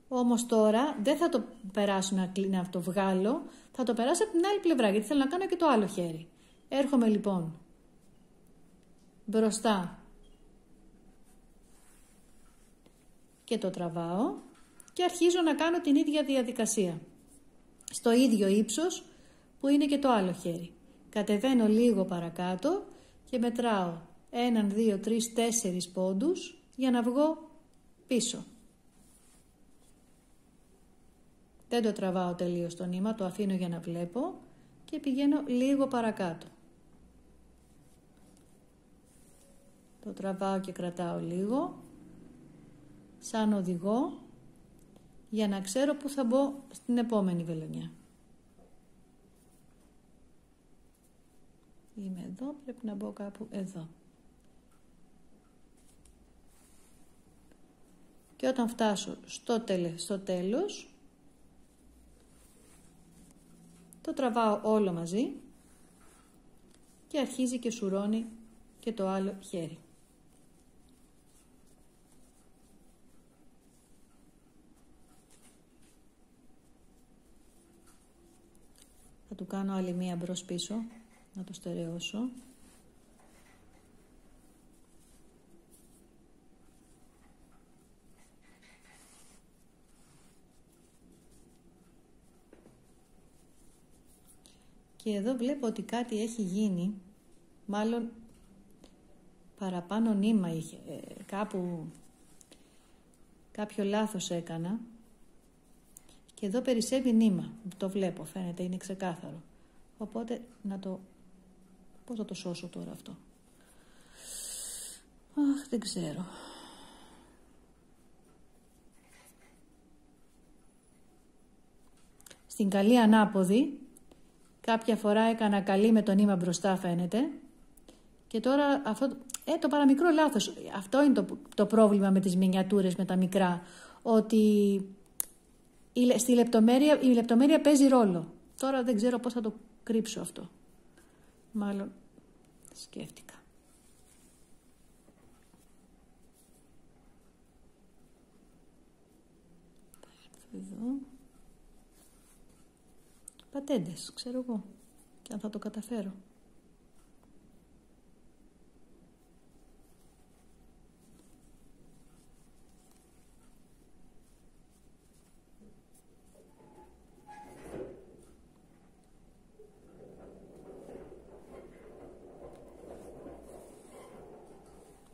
Όμως τώρα δεν θα το περάσω να το βγάλω, θα το περάσω από την άλλη πλευρά, γιατί θέλω να κάνω και το άλλο χέρι. Έρχομαι λοιπόν μπροστά και το τραβάω και αρχίζω να κάνω την ίδια διαδικασία. Στο ίδιο ύψος που είναι και το άλλο χέρι. Κατεβαίνω λίγο παρακάτω και μετράω 1, 2, 3, 4 πόντους για να βγω πίσω. Δεν το τραβάω τελείως το νήμα, το αφήνω για να βλέπω και πηγαίνω λίγο παρακάτω. Το τραβάω και κρατάω λίγο, σαν οδηγό, για να ξέρω πού θα μπω στην επόμενη βελονιά. Είμαι εδώ, πρέπει να μπω κάπου εδώ. Και όταν φτάσω στο τέλος, το τραβάω όλο μαζί και αρχίζει και σουρώνει και το άλλο χέρι. Θα του κάνω άλλη μία μπρος πίσω, να το στερεώσω. Και εδώ βλέπω ότι κάτι έχει γίνει, μάλλον παραπάνω νήμα είχε, κάποιο λάθος έκανα. Και εδώ περισσεύει νήμα, το βλέπω, φαίνεται, είναι ξεκάθαρο. Οπότε πώς θα το σώσω τώρα αυτό. Αχ, δεν ξέρω. Στην καλή ανάποδη, κάποια φορά έκανα καλή με το νήμα μπροστά, φαίνεται. Και τώρα αυτό, το παραμικρό λάθος. Αυτό είναι το πρόβλημα με τις μινιατούρες, με τα μικρά. Ότι η λεπτομέρεια παίζει ρόλο. Τώρα δεν ξέρω πώς θα το κρύψω αυτό. Μάλλον σκέφτηκα. Θα έρθω εδώ. Πατέντες, ξέρω εγώ. Και αν θα το καταφέρω.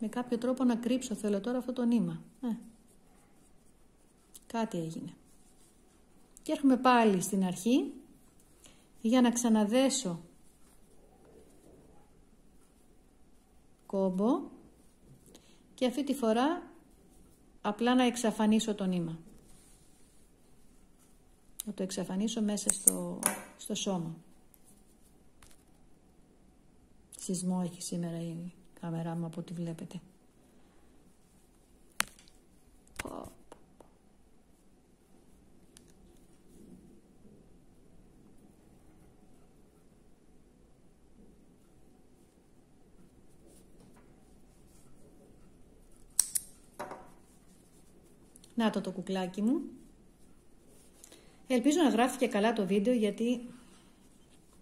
Με κάποιο τρόπο να κρύψω θέλω τώρα αυτό το νήμα. Κάτι έγινε. Και έρχομαι πάλι στην αρχή για να ξαναδέσω κόμπο και αυτή τη φορά απλά να εξαφανίσω το νήμα. Να το εξαφανίσω μέσα στο σώμα. Σεισμό έχει σήμερα η κάμερά μου από ό,τι βλέπετε. Να το κουκλάκι μου. Ελπίζω να γράφει και καλά το βίντεο γιατί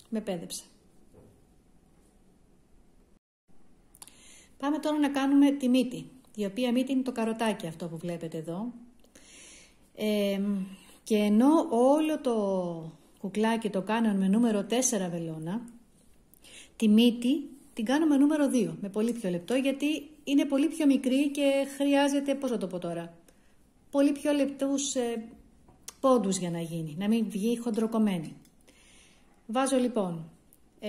με πέδεψε. Πάμε τώρα να κάνουμε τη μύτη, η οποία μύτη είναι το καροτάκι αυτό που βλέπετε εδώ. Και ενώ όλο το κουκλάκι το κάνουμε με νούμερο 4 βελόνα, τη μύτη την κάνουμε νούμερο 2, με πολύ πιο λεπτό, γιατί είναι πολύ πιο μικρή και χρειάζεται, πώς θα το πω τώρα, πολύ πιο λεπτούς πόντους για να γίνει, να μην βγει χοντροκομμένη. Βάζω λοιπόν 1,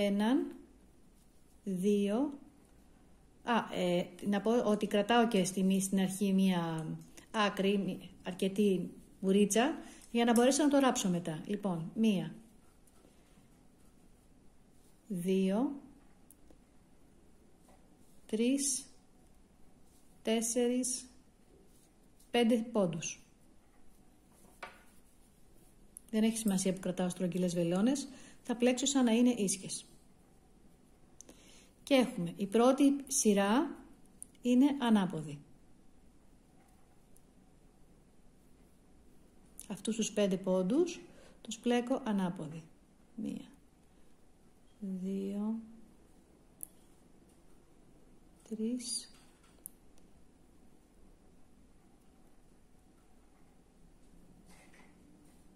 2, να πω ότι κρατάω και στην αρχή μία άκρη, αρκετή μπουρίτσα, για να μπορέσω να το ράψω μετά. Λοιπόν, 1, 2, 3, 4, 5 πόντους. Δεν έχει σημασία που κρατάω στρογγυλές βελόνες, θα πλέξω σαν να είναι ίσχες. Και έχουμε, η πρώτη σειρά είναι ανάποδη. Αυτούς τους 5 πόντους τους πλέκω ανάποδη. 1, 2, 3,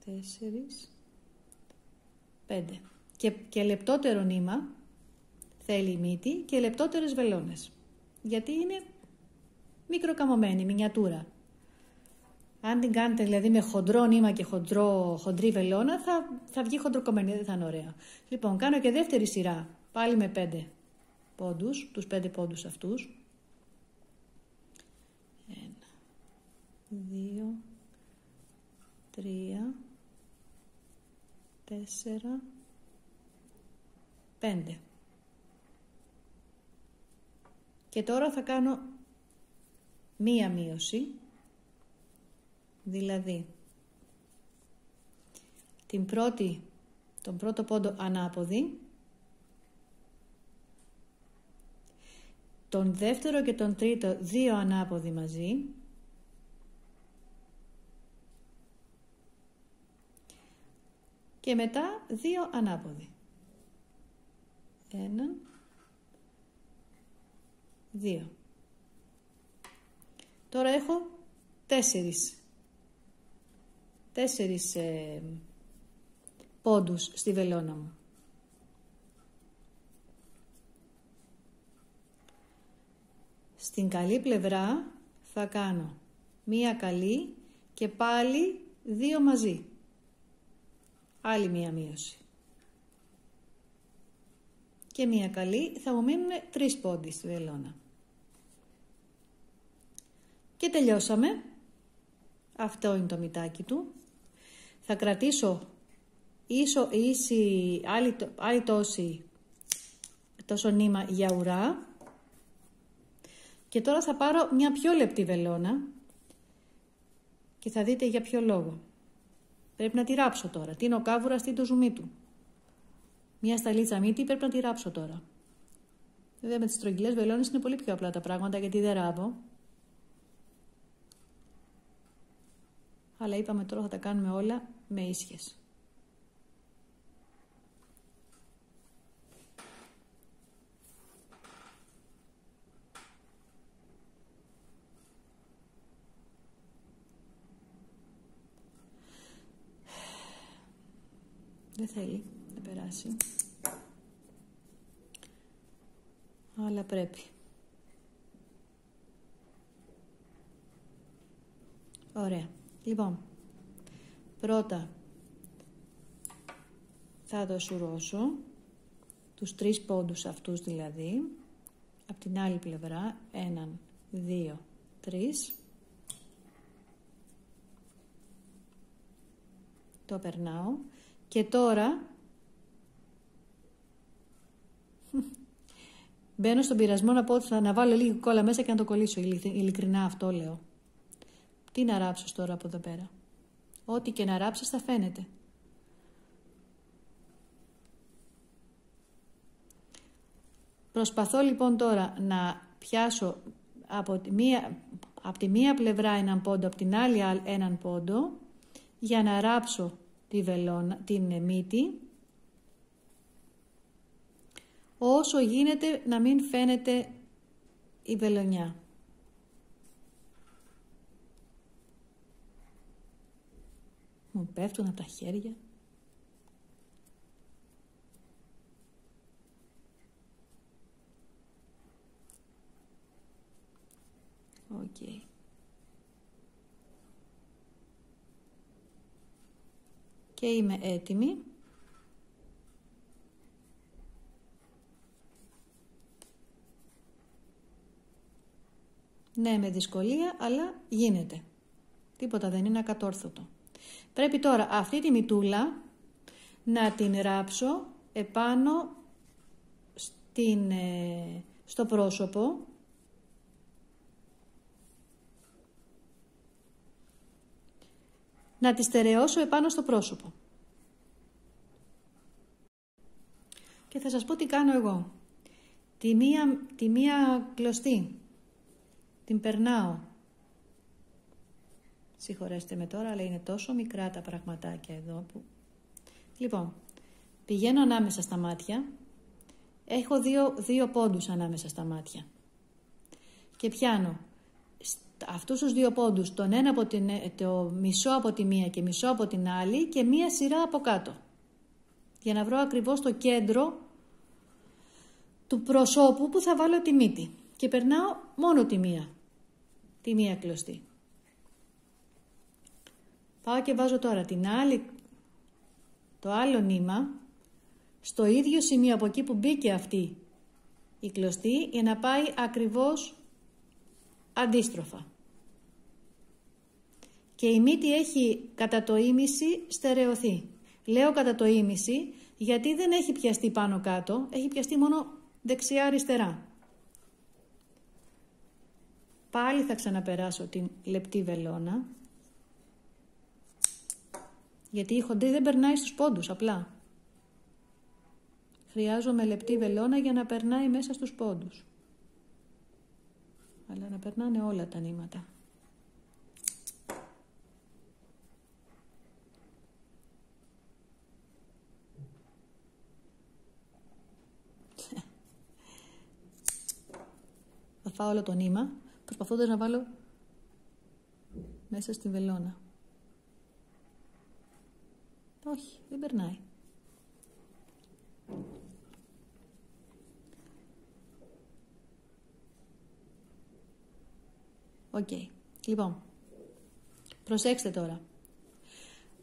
4, 5. Και λεπτότερο νήμα θέλει η μύτη και λεπτότερες βελόνες. Γιατί είναι μικροκαμωμένη, μινιατούρα. Αν την κάνετε δηλαδή με χοντρό νήμα και χοντρή βελόνα, θα βγει χοντροκομμένη, δεν θα είναι ωραία. Λοιπόν, κάνω και δεύτερη σειρά, πάλι με 5 πόντους, τους 5 πόντους αυτούς. 1, 2, 3, 4, 5. Και τώρα θα κάνω μία μείωση, δηλαδή τον πρώτο πόντο ανάποδη, τον δεύτερο και τον τρίτο 2 ανάποδοι μαζί, και μετά 2 ανάποδοι. 1, 2. Τώρα έχω 4 πόντους στη βελόνα μου. Στην καλή πλευρά θα κάνω μία καλή και πάλι 2 μαζί. Άλλη μία μείωση. Και μία καλή, θα μου μείνουν 3 πόντοι στη βελόνα. Και τελειώσαμε. Αυτό είναι το μυτάκι του. Θα κρατήσω άλλη τόσο νήμα για ουρά. Και τώρα θα πάρω μια πιο λεπτή βελόνα και θα δείτε για ποιο λόγο. Πρέπει να τη ράψω τώρα. Τι είναι ο κάβουρας, τι είναι το ζουμί του. Μια σταλίτσα μύτη πρέπει να τη ράψω τώρα. Βέβαια με τις στρογγυλές βελόνες είναι πολύ πιο απλά τα πράγματα γιατί δεν ράβω. Αλλά είπαμε τώρα θα τα κάνουμε όλα με ίσχες. Δεν θέλει να περάσει. Αλλά πρέπει. Ωραία. Λοιπόν, πρώτα θα το σουρώσω, τους 3 πόντους αυτούς δηλαδή, από την άλλη πλευρά, 1, 2, 3. Το περνάω και τώρα μπαίνω στον πειρασμό να πω ότι θα βάλω λίγη κόλλα μέσα και να το κολλήσω, ειλικρινά αυτό λέω. Τι να ράψεις τώρα από εδώ πέρα. Ό,τι και να ράψεις θα φαίνεται. Προσπαθώ λοιπόν τώρα να πιάσω από τη μία πλευρά έναν πόντο, από την άλλη έναν πόντο, για να ράψω την μύτη, όσο γίνεται να μην φαίνεται η βελονιά. Μου πέφτουν από τα χέρια. Okay. Και είμαι έτοιμη. Ναι, με δυσκολία, αλλά γίνεται. Τίποτα δεν είναι ακατόρθωτο. Πρέπει τώρα αυτή τη μυτούλα να την ράψω επάνω στο πρόσωπο. Να τη στερεώσω επάνω στο πρόσωπο. Και θα σας πω τι κάνω εγώ. Τη μία κλωστή την περνάω. Συγχωρέστε με τώρα, αλλά είναι τόσο μικρά τα πραγματάκια εδώ που... Λοιπόν, πηγαίνω ανάμεσα στα μάτια. Έχω δύο πόντους ανάμεσα στα μάτια. Και πιάνω αυτούς τους δύο πόντους, το μισό από τη μία και μισό από την άλλη και μία σειρά από κάτω. Για να βρω ακριβώς το κέντρο του προσώπου που θα βάλω τη μύτη. Και περνάω μόνο τη μία κλωστή. Πάω και βάζω τώρα το άλλο νήμα στο ίδιο σημείο από εκεί που μπήκε αυτή η κλωστή για να πάει ακριβώς αντίστροφα. Και η μύτη έχει κατά το ίμιση στερεωθεί. Λέω κατά το ίμιση γιατί δεν έχει πιαστεί πάνω κάτω, έχει πιαστεί μόνο δεξιά αριστερά. Πάλι θα ξαναπεράσω την λεπτή βελόνα. Γιατί η χοντρή δεν περνάει στους πόντους απλά. Χρειάζομαι λεπτή βελόνα για να περνάει μέσα στους πόντους. Αλλά να περνάνε όλα τα νήματα. Θα φάω όλο το νήμα, προσπαθώντας να βάλω μέσα στη βελόνα. Όχι, δεν περνάει. Οκ. Λοιπόν, προσέξτε τώρα.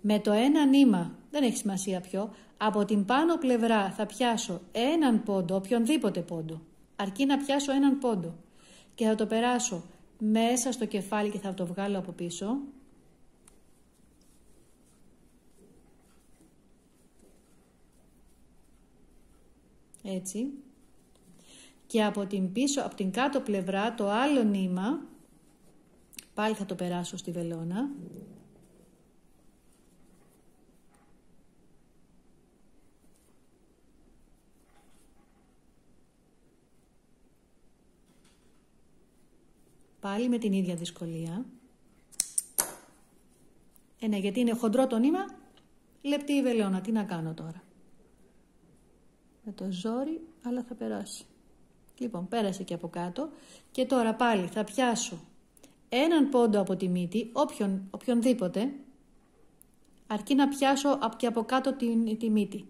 Με το ένα νήμα, δεν έχει σημασία ποιο, από την πάνω πλευρά θα πιάσω έναν πόντο, οποιονδήποτε πόντο. Αρκεί να πιάσω έναν πόντο. Και θα το περάσω μέσα στο κεφάλι και θα το βγάλω από πίσω. Έτσι. Και από την κάτω πλευρά το άλλο νήμα, πάλι θα το περάσω στη βελόνα. Πάλι με την ίδια δυσκολία. Ναι, γιατί είναι χοντρό το νήμα, λεπτή η βελόνα. Τι να κάνω τώρα. Με το ζόρι, αλλά θα περάσει. Λοιπόν, πέρασε και από κάτω. Και τώρα πάλι θα πιάσω έναν πόντο από τη μύτη, οποιονδήποτε, αρκεί να πιάσω και από κάτω τη μύτη.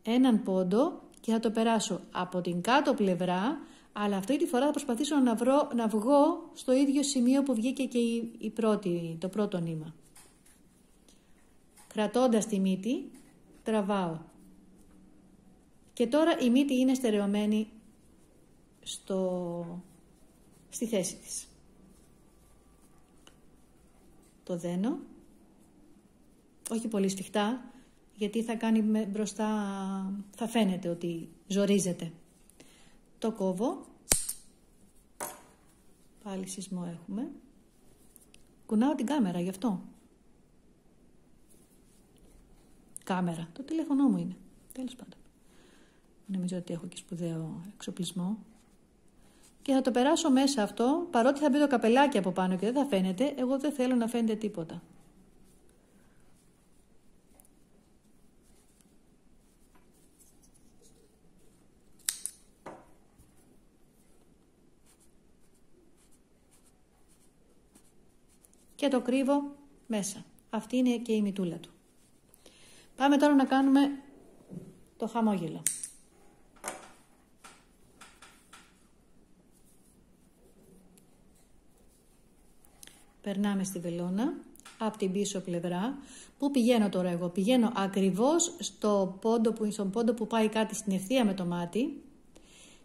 Έναν πόντο και θα το περάσω από την κάτω πλευρά, αλλά αυτή τη φορά θα προσπαθήσω να βγω στο ίδιο σημείο που βγήκε και το πρώτο νήμα. Κρατώντας τη μύτη, τραβάω. Και τώρα η μύτη είναι στερεωμένη στη θέση της. Το δένω, όχι πολύ σφιχτά, γιατί θα κάνει μπροστά, θα φαίνεται ότι ζορίζεται. Το κόβω, πάλι σεισμό έχουμε. Κουνάω την κάμερα γι' αυτό. Κάμερα, το τηλέφωνό μου είναι, τέλος πάντων. Νομίζω ότι έχω και σπουδαίο εξοπλισμό. και θα το περάσω μέσα αυτό, παρότι θα μπει το καπελάκι από πάνω και δεν θα φαίνεται, εγώ δεν θέλω να φαίνεται τίποτα. Και το κρύβω μέσα. Αυτή είναι και η μυτούλα του. Πάμε τώρα να κάνουμε το χαμόγελο. Περνάμε στη βελόνα από την πίσω πλευρά. Πού πηγαίνω τώρα εγώ? Πηγαίνω ακριβώς στον πόντο που πάει κάτι στην ευθεία με το μάτι.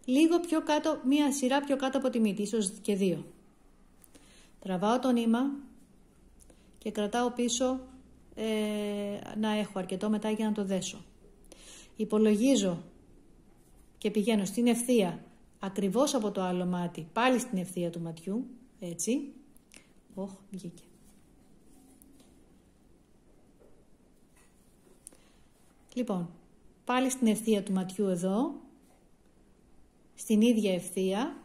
Λίγο πιο κάτω, μία σειρά πιο κάτω από τη μύτη, ίσως και δύο. Τραβάω το νήμα και κρατάω πίσω να έχω αρκετό μετά για να το δέσω. Υπολογίζω και πηγαίνω στην ευθεία ακριβώς από το άλλο μάτι, πάλι στην ευθεία του ματιού, έτσι. Βγήκε. Λοιπόν, πάλι στην ευθεία του ματιού εδώ, στην ίδια ευθεία,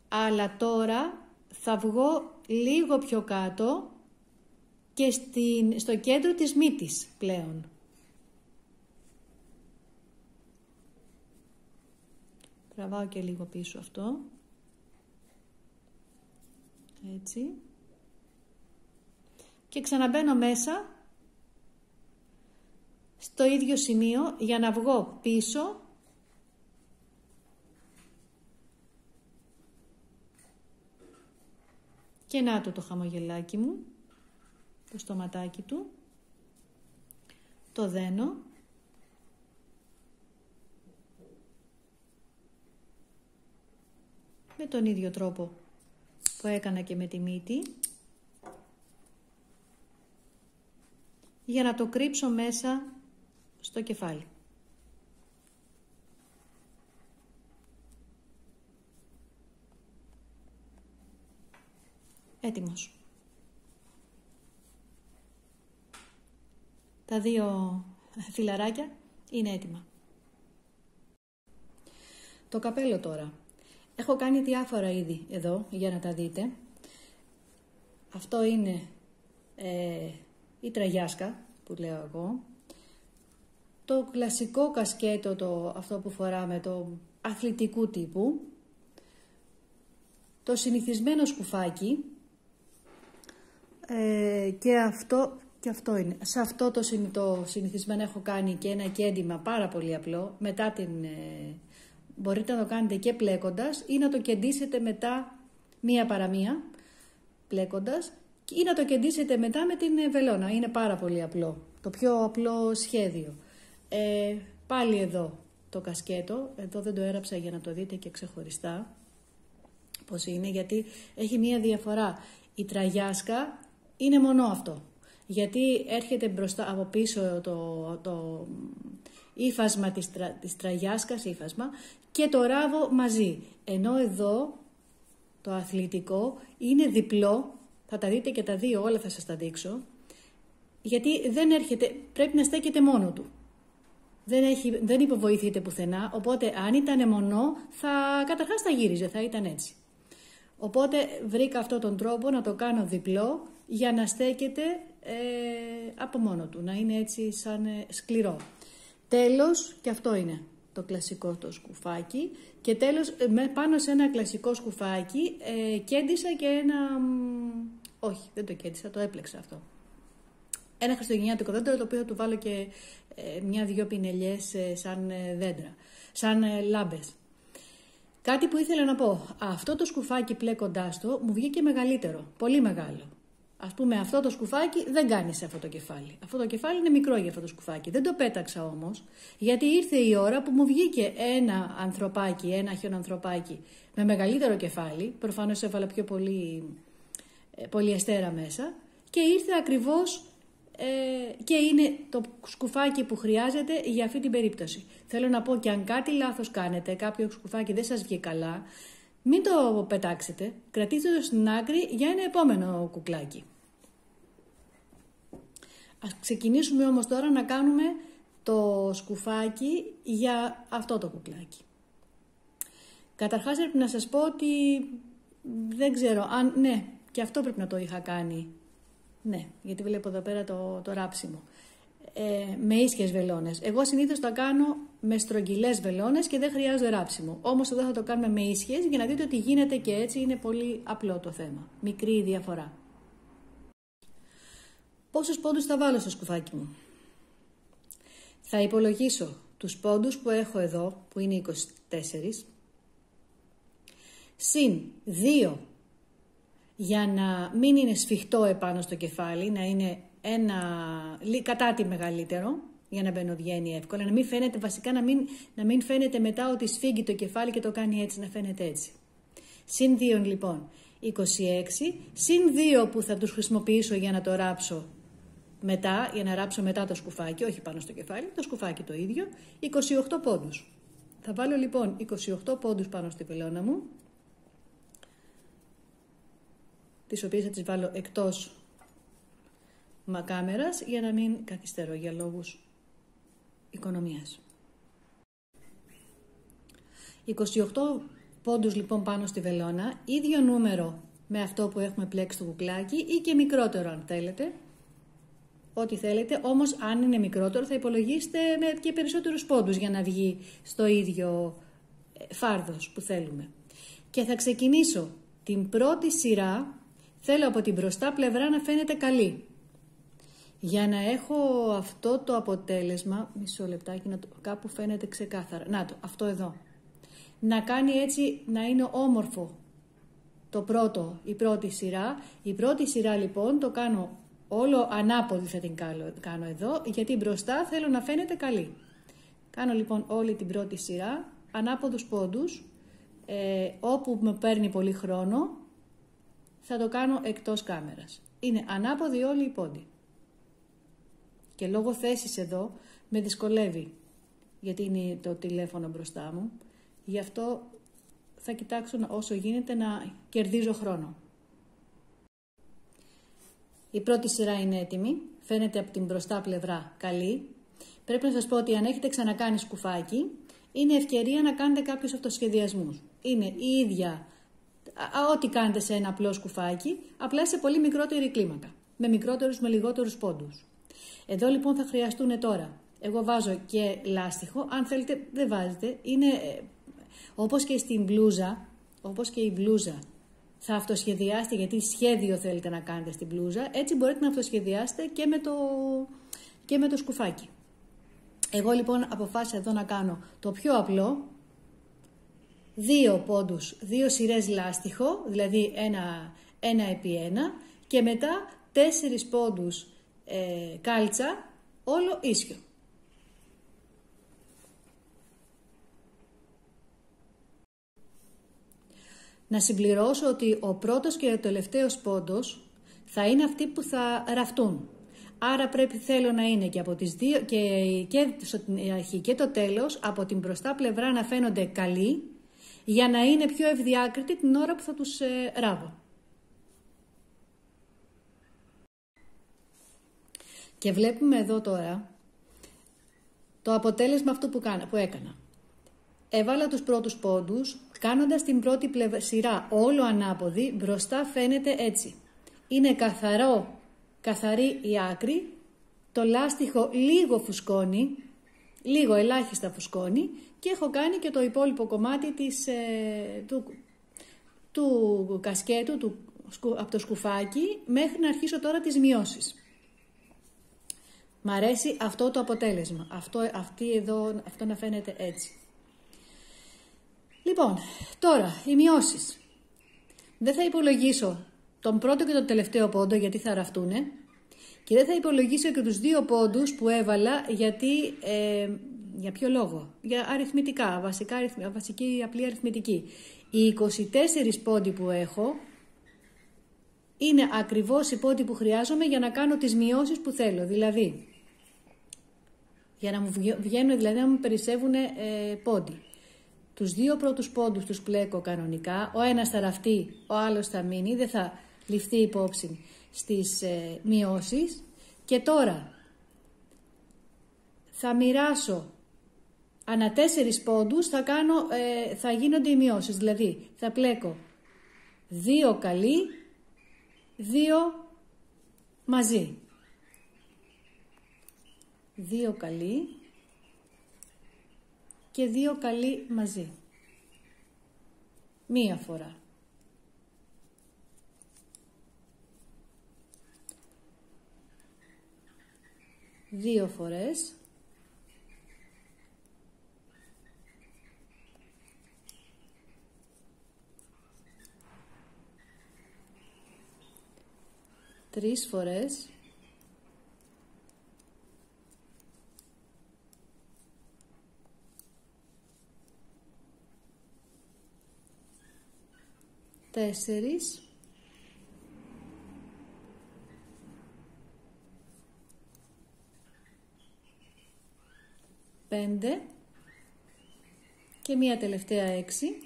αλλά τώρα θα βγω λίγο πιο κάτω και στο κέντρο της μύτης πλέον. Τραβάω και λίγο πίσω αυτό. Έτσι. Και ξαναμπαίνω μέσα στο ίδιο σημείο για να βγω πίσω και να το χαμογελάκι μου, το στοματάκι του, το δένω με τον ίδιο τρόπο που έκανα και με τη μύτη, για να το κρύψω μέσα στο κεφάλι. Έτοιμος. Τα δύο φιλαράκια είναι έτοιμα. Το καπέλο τώρα. Έχω κάνει διάφορα είδη εδώ για να τα δείτε. Αυτό είναι η τραγιάσκα που λέω εγώ. Το κλασικό κασκέτο, αυτό που φοράμε, το αθλητικού τύπου. Το συνηθισμένο σκουφάκι. Και αυτό είναι. Σε αυτό το συνηθισμένο έχω κάνει και ένα κέντημα πάρα πολύ απλό. Μετά μπορείτε να το κάνετε και πλέκοντας ή να το κεντήσετε μετά μία παραμία πλέκοντας ή να το κεντήσετε μετά με την βελόνα. Είναι πάρα πολύ απλό. Το πιο απλό σχέδιο. Πάλι εδώ το κασκέτο. Εδώ δεν το έραψα για να το δείτε και ξεχωριστά πώς είναι, γιατί έχει μία διαφορά. Η τραγιάσκα είναι μόνο αυτό. Γιατί έρχεται μπροστά από πίσω το ύφασμα της τραγιάσκας, και το ράβο μαζί. Ενώ εδώ το αθλητικό είναι διπλό, θα τα δείτε και τα δύο, όλα θα σας τα δείξω, γιατί δεν έρχεται, πρέπει να στέκεται μόνο του. Δεν υποβοηθείται πουθενά, οπότε αν ήταν μονό, καταρχάς θα γύριζε, θα ήταν έτσι. Οπότε βρήκα αυτόν τον τρόπο να το κάνω διπλό για να στέκεται από μόνο του, να είναι έτσι σαν σκληρό. Τέλος, και αυτό είναι το κλασικό το σκουφάκι, και τέλος πάνω σε ένα κλασικό σκουφάκι κέντησα και ένα... Όχι, δεν το κέντησα, το έπλεξα αυτό. Ένα χριστουγεννιάτικο δέντρο, το οποίο θα του βάλω και μια-δυο πινελιές σαν δέντρα, σαν λάμπες. Κάτι που ήθελα να πω, αυτό το σκουφάκι πλέκοντάς το μου βγήκε μεγαλύτερο, πολύ μεγάλο. Ας πούμε, αυτό το σκουφάκι δεν κάνει σε αυτό το κεφάλι. Αυτό το κεφάλι είναι μικρό για αυτό το σκουφάκι. Δεν το πέταξα όμως, γιατί ήρθε η ώρα που μου βγήκε ένα ανθρωπάκι, ένα χιονανθρωπάκι με μεγαλύτερο κεφάλι. Προφανώς έβαλα πιο πολύ αστέρα μέσα και ήρθε ακριβώς και είναι το σκουφάκι που χρειάζεται για αυτή την περίπτωση. Θέλω να πω, και αν κάτι λάθος κάνετε, κάποιο σκουφάκι δεν σας βγει καλά, μην το πετάξετε, κρατήστε το στην άκρη για ένα επόμενο κουκλάκι. Ας ξεκινήσουμε όμως τώρα να κάνουμε το σκουφάκι για αυτό το κουκλάκι. Καταρχάς πρέπει να σας πω ότι δεν ξέρω αν... Ναι, και αυτό πρέπει να το είχα κάνει. Ναι, γιατί βλέπω εδώ πέρα το ράψιμο. Με ίσχυες βελόνες. Εγώ συνήθως τα κάνω με στρογγυλές βελόνες και δεν χρειάζεται ράψιμο. Όμως εδώ θα το κάνουμε με ίσχυες για να δείτε ότι γίνεται και έτσι, είναι πολύ απλό το θέμα. Μικρή η διαφορά. Πόσους πόντους θα βάλω στο σκουφάκι μου? Θα υπολογίσω τους πόντους που έχω εδώ, που είναι 24, συν 2 για να μην είναι σφιχτό επάνω στο κεφάλι, να είναι κατά τη μεγαλύτερο, για να μπαινοβγαίνει εύκολα, να μην φαίνεται, βασικά να μην φαίνεται μετά ότι σφίγγει το κεφάλι και το κάνει έτσι, να φαίνεται έτσι. Συν 2 λοιπόν, 26, συν 2 που θα τους χρησιμοποιήσω για να το ράψω μετά, για να ράψω μετά το σκουφάκι, όχι πάνω στο κεφάλι, το σκουφάκι το ίδιο, 28 πόντους. Θα βάλω λοιπόν 28 πόντους πάνω στη βελόνα μου, τις οποίες θα τις βάλω εκτός κάμερας για να μην καθυστερώ για λόγους οικονομίας. 28 πόντους λοιπόν πάνω στη βελόνα, ίδιο νούμερο με αυτό που έχουμε πλέξει στο κουκλάκι ή και μικρότερο αν θέλετε, ό,τι θέλετε, όμως αν είναι μικρότερο θα υπολογίσετε με και περισσότερους πόντους για να βγει στο ίδιο φάρδος που θέλουμε. Και θα ξεκινήσω την πρώτη σειρά, θέλω από την μπροστά πλευρά να φαίνεται καλή. Για να έχω αυτό το αποτέλεσμα, μισό λεπτάκι, κάπου φαίνεται ξεκάθαρα. Να το, αυτό εδώ. Να κάνει έτσι, να είναι όμορφο η πρώτη σειρά. Η πρώτη σειρά λοιπόν το κάνω όλο ανάποδη, θα την κάνω εδώ, γιατί μπροστά θέλω να φαίνεται καλή. Κάνω λοιπόν όλη την πρώτη σειρά, ανάποδους πόντους, όπου με παίρνει πολύ χρόνο, θα το κάνω εκτός κάμερας. Είναι ανάποδη όλη η πόντη. Και λόγω θέσης εδώ με δυσκολεύει, γιατί είναι το τηλέφωνο μπροστά μου. Γι' αυτό θα κοιτάξω όσο γίνεται να κερδίζω χρόνο. Η πρώτη σειρά είναι έτοιμη, φαίνεται από την μπροστά πλευρά καλή. Πρέπει να σας πω ότι αν έχετε ξανακάνει σκουφάκι, είναι ευκαιρία να κάνετε κάποιους αυτοσχεδιασμούς. Είναι η ίδια, ό,τι κάνετε σε ένα απλό σκουφάκι, απλά σε πολύ μικρότερη κλίμακα, με λιγότερους πόντους. Εδώ λοιπόν θα χρειαστούν τώρα, εγώ βάζω και λάστιχο, αν θέλετε δεν βάζετε, είναι όπως και στην μπλούζα, όπως και η μπλούζα. Θα αυτοσχεδιάσετε, γιατί σχέδιο θέλετε να κάνετε στην μπλούζα, έτσι μπορείτε να αυτοσχεδιάσετε και με το σκουφάκι. Εγώ λοιπόν αποφάσισα εδώ να κάνω το πιο απλό, 2 πόντους, 2 σειρές λάστιχο, δηλαδή 1 επί 1 και μετά 4 πόντους κάλτσα, όλο ίσιο. Να συμπληρώσω ότι ο πρώτος και ο τελευταίος πόντος θα είναι αυτοί που θα ραφτούν. Άρα θέλω να είναι και από τις δύο, και στην αρχή και το τέλος, από την μπροστά πλευρά να φαίνονται καλοί, για να είναι πιο ευδιάκριτοι την ώρα που θα τους ράβω. Και βλέπουμε εδώ τώρα το αποτέλεσμα αυτού που έκανα. Έβαλα τους πρώτους πόντους, κάνοντας την πρώτη σειρά όλο ανάποδη, μπροστά φαίνεται έτσι. Είναι καθαρή η άκρη, το λάστιχο λίγο φουσκώνει, λίγο ελάχιστα φουσκώνει και έχω κάνει και το υπόλοιπο κομμάτι του κασκέτου, από το σκουφάκι, μέχρι να αρχίσω τώρα τις μειώσεις. Μ' αρέσει αυτό το αποτέλεσμα, αυτό να φαίνεται έτσι. Λοιπόν, τώρα οι μειώσεις. Δεν θα υπολογίσω τον πρώτο και τον τελευταίο πόντο γιατί θα ραφτούνε και δεν θα υπολογίσω και τους 2 πόντους που έβαλα γιατί, για ποιο λόγο, για αριθμητικά, βασική απλή αριθμητική. Οι 24 πόντοι που έχω είναι ακριβώς οι πόντοι που χρειάζομαι για να κάνω τις μειώσεις που θέλω, δηλαδή για να μου βγαίνουν, δηλαδή να μου περισσεύουν πόντοι. Τους 2 πρώτους πόντους τους πλέκω κανονικά, ο ένας θα ραφτεί, ο άλλος θα μείνει, δεν θα ληφθεί υπόψη στις μειώσεις. Και τώρα θα μοιράσω ανά 4 πόντους θα γίνονται οι μειώσεις. Δηλαδή θα πλέκω 2 καλοί, 2 μαζί. 2 καλοί και 2 καλοί μαζί. Μία φορά. 2 φορές. 3 φορές. 4. 5 και μία τελευταία 6.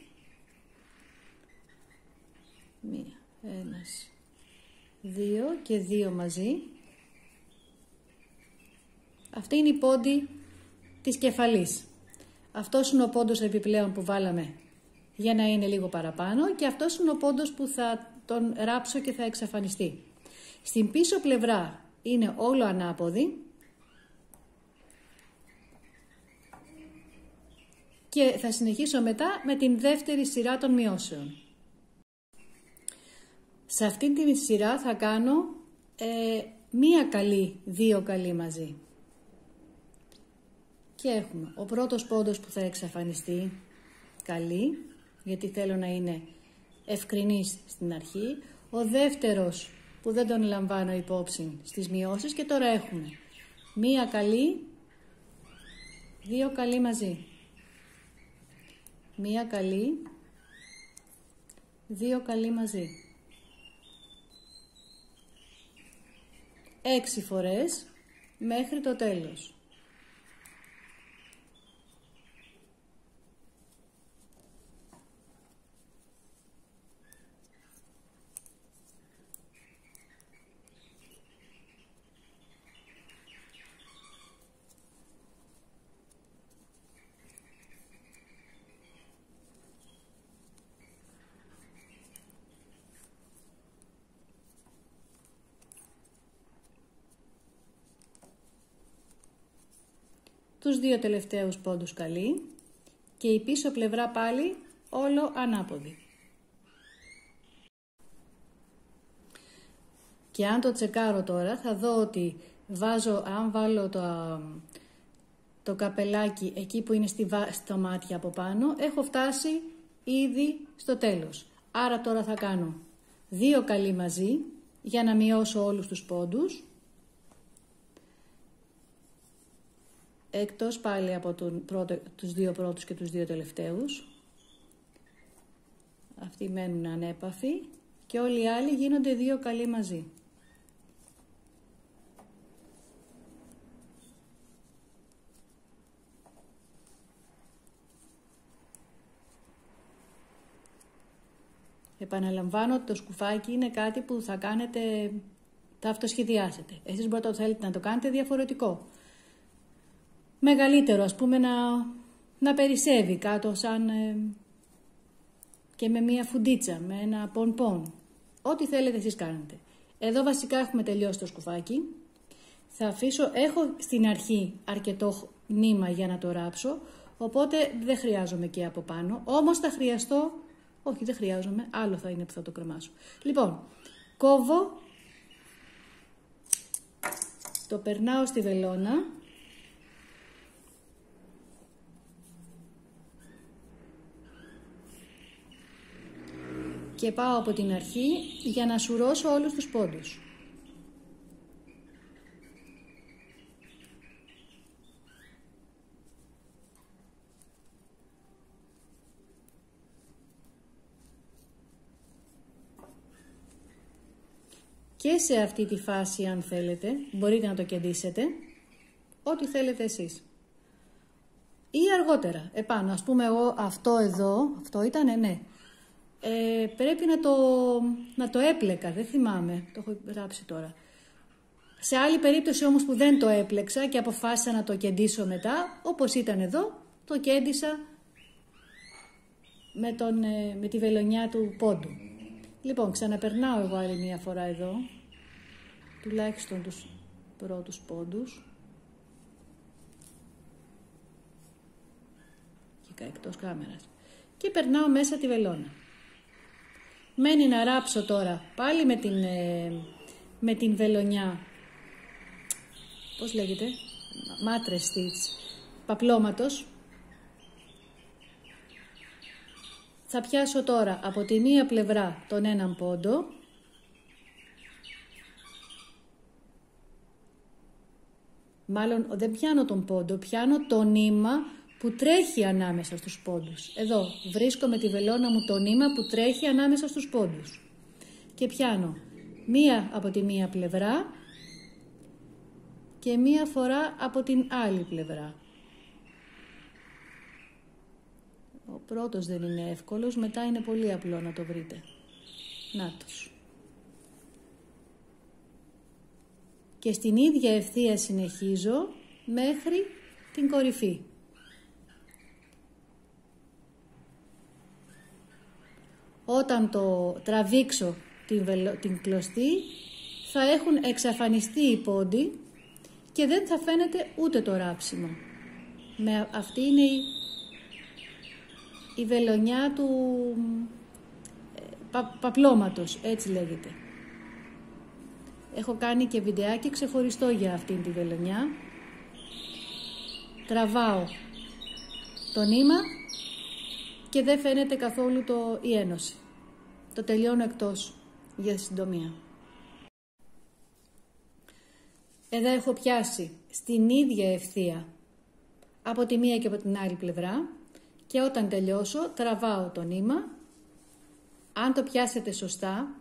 1, 2 και 2 μαζί. Αυτή είναι η πόντη της κεφαλής. Αυτός είναι ο πόντος επιπλέον που βάλαμε για να είναι λίγο παραπάνω και αυτός είναι ο πόντος που θα τον ράψω και θα εξαφανιστεί. Στην πίσω πλευρά είναι όλο ανάποδη και θα συνεχίσω μετά με την δεύτερη σειρά των μειώσεων. Σε αυτή τη σειρά θα κάνω μία καλή, 2 καλοί μαζί. Και έχουμε ο πρώτος πόντος που θα εξαφανιστεί, καλή, γιατί θέλω να είναι ευκρινής στην αρχή. Ο δεύτερος που δεν τον λαμβάνω υπόψη στις μειώσεις και τώρα έχουμε μία καλή, 2 καλοί μαζί. Μία καλή, 2 καλοί μαζί. 6 φορές μέχρι το τέλος. Τους 2 τελευταίους πόντους καλή και η πίσω πλευρά πάλι όλο ανάποδη. Και αν το τσεκάρω τώρα θα δω ότι αν βάλω το καπελάκι εκεί που είναι στο μάτια από πάνω, έχω φτάσει ήδη στο τέλος. Άρα τώρα θα κάνω 2 καλοί μαζί για να μειώσω όλους τους πόντους. Εκτός πάλι από τους 2 πρώτους και τους 2 τελευταίους. Αυτοί μένουν ανέπαφοι και όλοι οι άλλοι γίνονται 2 καλοί μαζί. Επαναλαμβάνω ότι το σκουφάκι είναι κάτι που θα κάνετε, θα αυτοσχεδιάσετε. Εσείς μπορείτε να θέλετε να το κάνετε διαφορετικό. Μεγαλύτερο, ας πούμε, να περισσεύει κάτω σαν και με μία φουντίτσα, με ένα πον-πον. Ό,τι θέλετε εσείς κάνετε. Εδώ βασικά έχουμε τελειώσει το σκουφάκι. Θα αφήσω, έχω στην αρχή αρκετό νήμα για να το ράψω, οπότε δεν χρειάζομαι και από πάνω. Όμως θα χρειαστώ, όχι δεν χρειάζομαι, άλλο θα είναι που θα το κρεμάσω. Λοιπόν, κόβω, το περνάω στη βελόνα. Και πάω από την αρχή για να σουρώσω όλους τους πόντους. Και σε αυτή τη φάση, αν θέλετε, μπορείτε να το κεντήσετε, ό,τι θέλετε εσείς. Ή αργότερα, επάνω, ας πούμε εγώ αυτό εδώ, αυτό ήτανε, ναι. Πρέπει να το έπλεκα, δεν θυμάμαι, το έχω γράψει τώρα. Σε άλλη περίπτωση όμως που δεν το έπλεξα και αποφάσισα να το κεντήσω μετά, όπως ήταν εδώ, το κέντησα με τη βελονιά του πόντου. Λοιπόν, ξαναπερνάω εγώ άλλη μία φορά εδώ, τουλάχιστον τους πρώτους πόντους. Και εκτός κάμερας. Και περνάω μέσα τη βελόνα. Μένει να ράψω τώρα πάλι με την βελονιά, πώς λέγεται, μάτρες stitch, παπλώματος. Θα πιάσω τώρα από τη μία πλευρά τον έναν πόντο, μάλλον δεν πιάνω τον πόντο, πιάνω το νήμα που τρέχει ανάμεσα στους πόντους. Εδώ βρίσκω με τη βελόνα μου το νήμα που τρέχει ανάμεσα στους πόντους. Και πιάνω μία από τη μία πλευρά και μία φορά από την άλλη πλευρά. Ο πρώτος δεν είναι εύκολος, μετά είναι πολύ απλό να το βρείτε. Νάτος. Και στην ίδια ευθεία συνεχίζω μέχρι την κορυφή. Όταν το τραβήξω την κλωστή, θα έχουν εξαφανιστεί οι πόντοι και δεν θα φαίνεται ούτε το ράψιμο. Αυτή είναι η βελονιά του παπλώματος, έτσι λέγεται. Έχω κάνει και βιντεάκι ξεχωριστό για αυτήν τη βελονιά. Τραβάω το νήμα και δεν φαίνεται καθόλου η ένωση. Το τελειώνω εκτός για συντομία. Εδώ έχω πιάσει στην ίδια ευθεία από τη μία και από την άλλη πλευρά και όταν τελειώσω τραβάω το νήμα. Αν το πιάσετε σωστά,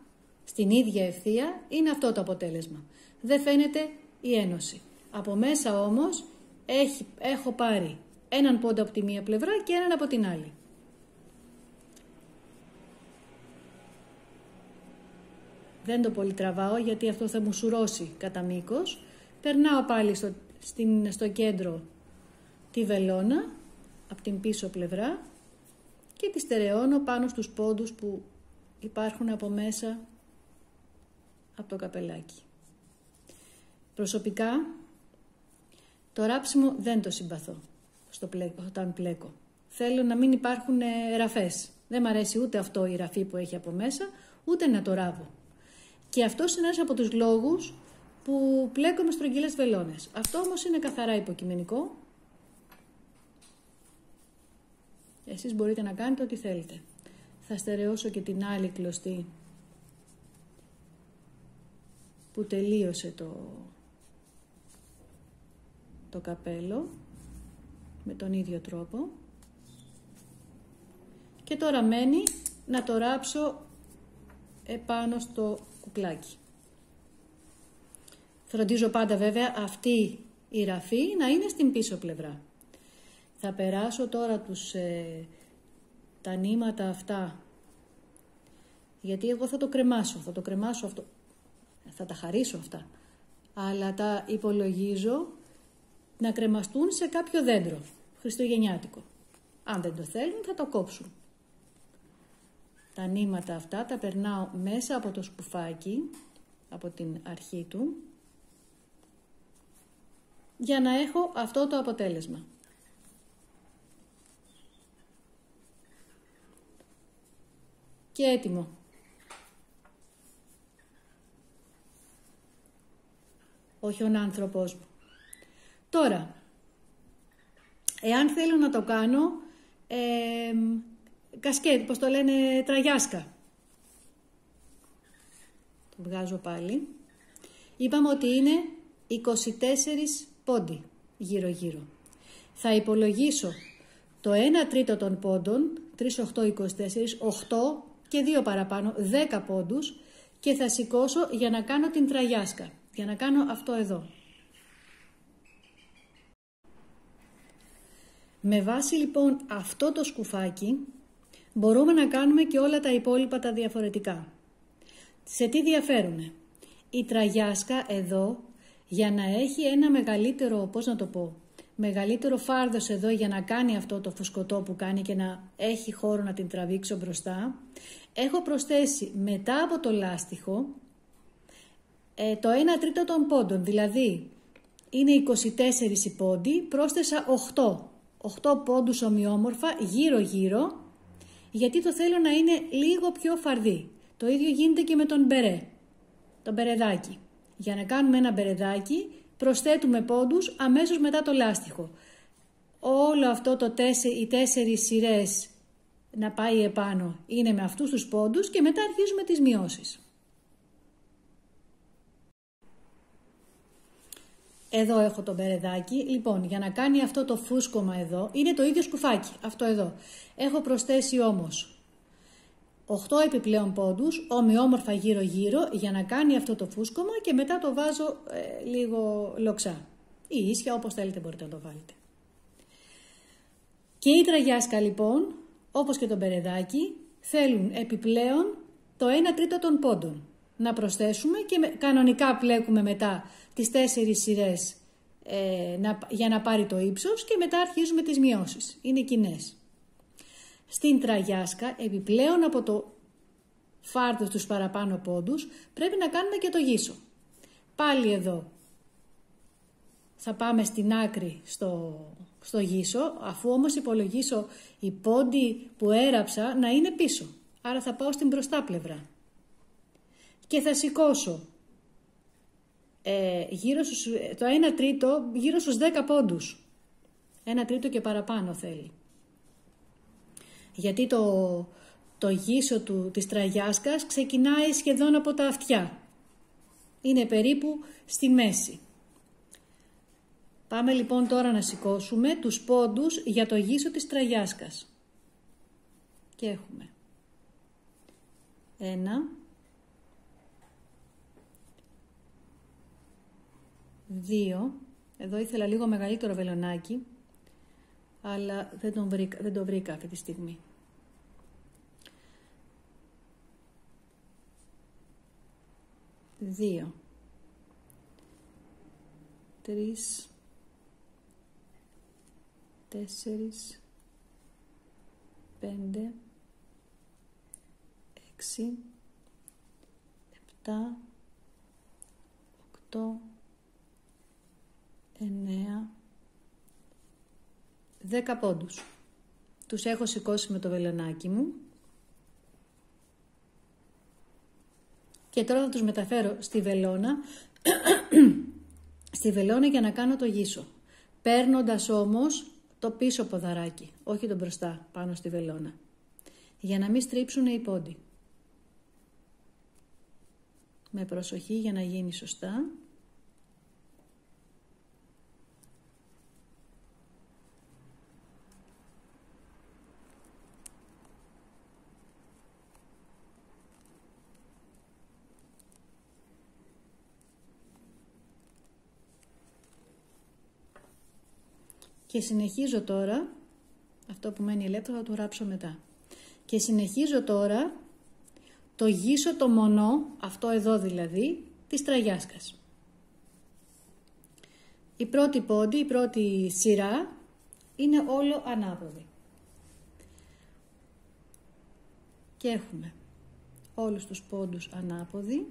στην ίδια ευθεία, είναι αυτό το αποτέλεσμα. Δεν φαίνεται η ένωση. Από μέσα όμως έχω πάρει έναν πόντο από τη μία πλευρά και έναν από την άλλη. Δεν το πολύ τραβάω γιατί αυτό θα μου σουρώσει κατά μήκος. Περνάω πάλι στο κέντρο τη βελόνα από την πίσω πλευρά και τη στερεώνω πάνω στους πόντους που υπάρχουν από μέσα από το καπελάκι. Προσωπικά το ράψιμο δεν το συμπαθώ όταν πλέκω. Θέλω να μην υπάρχουν ραφές. Δεν μ' αρέσει ούτε αυτό η ραφή που έχει από μέσα, ούτε να το ράβω. Και αυτός είναι ένας από τους λόγους που πλέκω με στρογγυλές βελόνες. Αυτό όμως είναι καθαρά υποκειμενικό. Εσείς μπορείτε να κάνετε ό,τι θέλετε. Θα στερεώσω και την άλλη κλωστή που τελείωσε το καπέλο με τον ίδιο τρόπο. Και τώρα μένει να το ράψω επάνω στο κουκλάκι. Φροντίζω πάντα βέβαια αυτή η ραφή να είναι στην πίσω πλευρά. Θα περάσω τώρα τα νήματα αυτά, γιατί εγώ θα το κρεμάσω αυτό, θα τα χαρίσω αυτά, αλλά τα υπολογίζω να κρεμαστούν σε κάποιο δέντρο χριστουγεννιάτικο. Αν δεν το θέλουν θα το κόψουν. Τα νήματα αυτά τα περνάω μέσα από το σκουφάκι, από την αρχή του, για να έχω αυτό το αποτέλεσμα. Και έτοιμο. Όχι ο άνθρωπος μου. Τώρα, εάν θέλω να το κάνω κασκέτ, πώς το λένε, τραγιάσκα. Το βγάζω πάλι. Είπαμε ότι είναι 24 πόντι γύρω-γύρω. Θα υπολογίσω το 1/3 των πόντων, 3, 8, 24, 8 και 2 παραπάνω, 10 πόντους και θα σηκώσω για να κάνω την τραγιάσκα, για να κάνω αυτό εδώ. Με βάση λοιπόν αυτό το σκουφάκι μπορούμε να κάνουμε και όλα τα υπόλοιπα τα διαφορετικά. Σε τι διαφέρουνε? Η τραγιάσκα εδώ, για να έχει ένα μεγαλύτερο, πώς να το πω, μεγαλύτερο φάρδος εδώ για να κάνει αυτό το φουσκωτό που κάνει και να έχει χώρο να την τραβήξω μπροστά. Έχω προσθέσει μετά από το λάστιχο το 1 τρίτο των πόντων, δηλαδή είναι 24 οι πόντοι, πρόσθεσα 8 πόντους ομοιόμορφα γύρω-γύρω, γιατί το θέλω να είναι λίγο πιο φαρδί. Το ίδιο γίνεται και με τον μπερέ, το μπερεδάκι. Για να κάνουμε ένα μπερεδάκι προσθέτουμε πόντους αμέσως μετά το λάστιχο. Όλο αυτό οι 4 σειρές να πάει επάνω είναι με αυτούς τους πόντους και μετά αρχίζουμε τις μειώσεις. Εδώ έχω το μπερεδάκι. Λοιπόν, για να κάνει αυτό το φούσκωμα εδώ, είναι το ίδιο σκουφάκι, αυτό εδώ. Έχω προσθέσει όμως 8 επιπλέον πόντους, ομοιόμορφα γύρω-γύρω, για να κάνει αυτό το φούσκωμα και μετά το βάζω λίγο λοξά. Ή ίσια, όπως θέλετε μπορείτε να το βάλετε. Και η τραγιάσκα λοιπόν, όπως και το μπερεδάκι, θέλουν επιπλέον το 1 τρίτο των πόντων. Να προσθέσουμε και κανονικά πλέκουμε μετά τις 4 σειρές για να πάρει το ύψος και μετά αρχίζουμε τις μειώσεις. Είναι κοινές. Στην τραγιάσκα, επιπλέον από το φάρδος τους παραπάνω πόντους, πρέπει να κάνουμε και το γύσο. Πάλι εδώ θα πάμε στην άκρη στο γύσο, αφού όμως υπολογίσω οι πόντοι που έραψα να είναι πίσω. Άρα θα πάω στην μπροστά πλευρά. Και θα σηκώσω το 1 τρίτο γύρω στους 10 πόντους. 1 τρίτο και παραπάνω θέλει. Γιατί το γύσο της τραγιάσκας ξεκινάει σχεδόν από τα αυτιά. Είναι περίπου στη μέση. Πάμε λοιπόν τώρα να σηκώσουμε τους πόντους για το γύσο της τραγιάσκας. Και έχουμε 1, 2, εδώ ήθελα λίγο μεγαλύτερο βελονάκι, αλλά δεν το βρήκα αυτή τη στιγμή. 2, 3, 4, 5, 6, 7, 8, 9, 10 πόντους. Τους έχω σηκώσει με το βελονάκι μου. Και τώρα θα τους μεταφέρω στη βελόνα, για να κάνω το γύσο. Παίρνοντας όμως το πίσω ποδαράκι, όχι το μπροστά, πάνω στη βελόνα. Για να μην στρίψουν οι πόντοι. Με προσοχή για να γίνει σωστά. Και συνεχίζω τώρα, αυτό που μένει ελεύθερο θα το ράψω μετά. Και συνεχίζω τώρα το γύσο το μονό, αυτό εδώ δηλαδή, της τραγιάσκας. Η πρώτη πόντη, η πρώτη σειρά είναι όλο ανάποδη. Και έχουμε όλους τους πόντους ανάποδοι.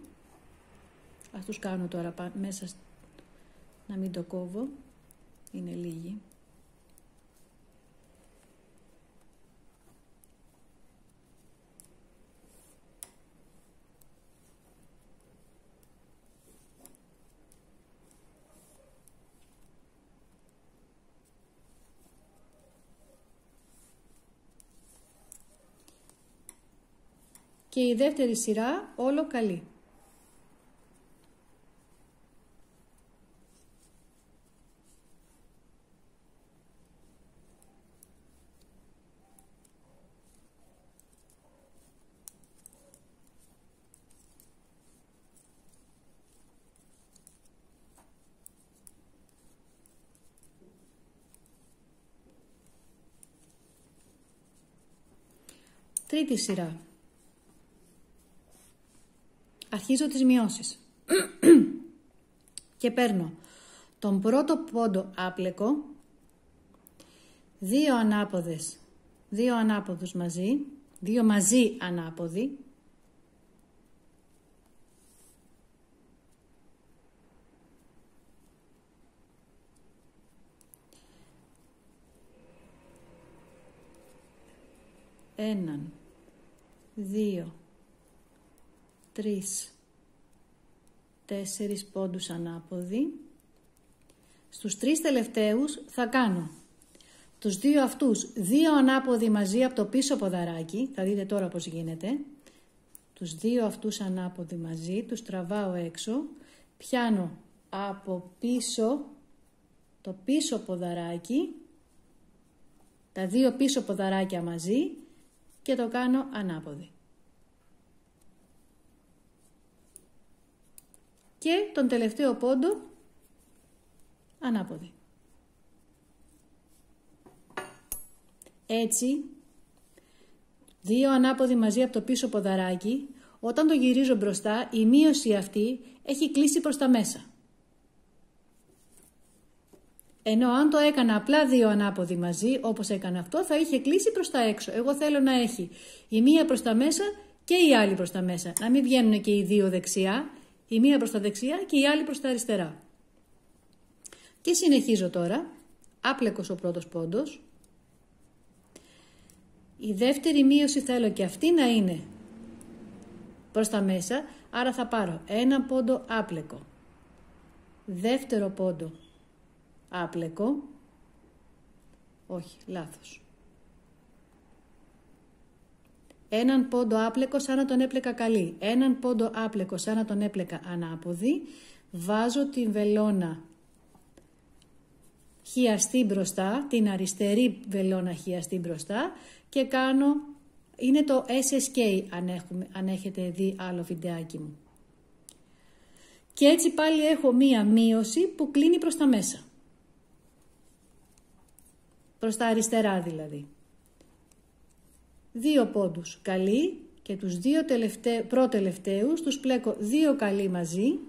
Ας τους κάνω τώρα μέσα, να μην το κόβω, είναι λίγοι. Και η δεύτερη σειρά όλο καλή. Τρίτη σειρά. Αρχίζω τις μειώσεις και παίρνω τον πρώτο πόντο άπλεκο δύο ανάποδους μαζί, δύο μαζί ανάποδοι, έναν, 2, 3, 4 πόντους ανάποδοι. Στους 3 τελευταίους θα κάνω τους δύο αυτούς, δύο ανάποδοι μαζί από το πίσω ποδαράκι, θα δείτε τώρα πώς γίνεται. Τους δύο αυτούς ανάποδοι μαζί, τους τραβάω έξω, πιάνω από πίσω το πίσω ποδαράκι, τα δύο πίσω ποδαράκια μαζί και το κάνω ανάποδη. Και τον τελευταίο πόντο ανάποδη. Έτσι, δύο ανάποδοι μαζί από το πίσω ποδαράκι, όταν το γυρίζω μπροστά, η μείωση αυτή έχει κλείσει προς τα μέσα. Ενώ αν το έκανα απλά δύο ανάποδοι μαζί, όπως έκανα αυτό, θα είχε κλείσει προς τα έξω. Εγώ θέλω να έχει η μία προς τα μέσα και η άλλη προς τα μέσα. Να μην βγαίνουν και οι δύο δεξιά, η μία προς τα δεξιά και η άλλη προς τα αριστερά. Και συνεχίζω τώρα, άπλεκος ο πρώτος πόντος. Η δεύτερη μείωση θέλω και αυτή να είναι προς τα μέσα, άρα θα πάρω ένα πόντο άπλεκο, δεύτερο πόντο άπλεκο, όχι, λάθος. Έναν πόντο άπλεκο σαν να τον έπλεκα καλή, έναν πόντο άπλεκο σαν να τον έπλεκα ανάποδη, βάζω την βελόνα χιαστή μπροστά, την αριστερή βελόνα χιαστή μπροστά και κάνω, είναι το SSK αν έχετε δει άλλο βιντεάκι μου. Και έτσι πάλι έχω μία μείωση που κλείνει προς τα μέσα. Προς τα αριστερά δηλαδή. Δύο πόντους καλή και τους δύο προτελευταίους τους πλέκω δύο καλή μαζί,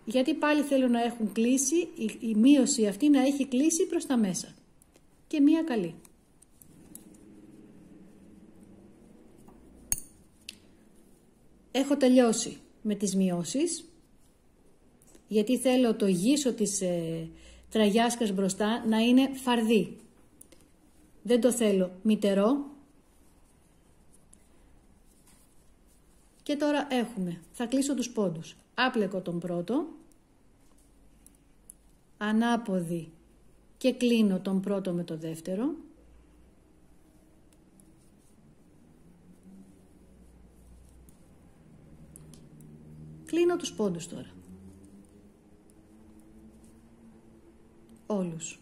γιατί πάλι θέλω να έχουν κλείσει, η μείωση αυτή να έχει κλείσει προς τα μέσα. Και μία καλή. Έχω τελειώσει με τις μειώσεις, γιατί θέλω το γύσο της τραγιάσκας μπροστά να είναι φαρδί. Δεν το θέλω μητερό. Και τώρα θα κλείσω τους πόντους. Άπλεκο τον πρώτο, ανάποδη και κλείνω τον πρώτο με το δεύτερο. Κλείνω τους πόντους τώρα. Όλους.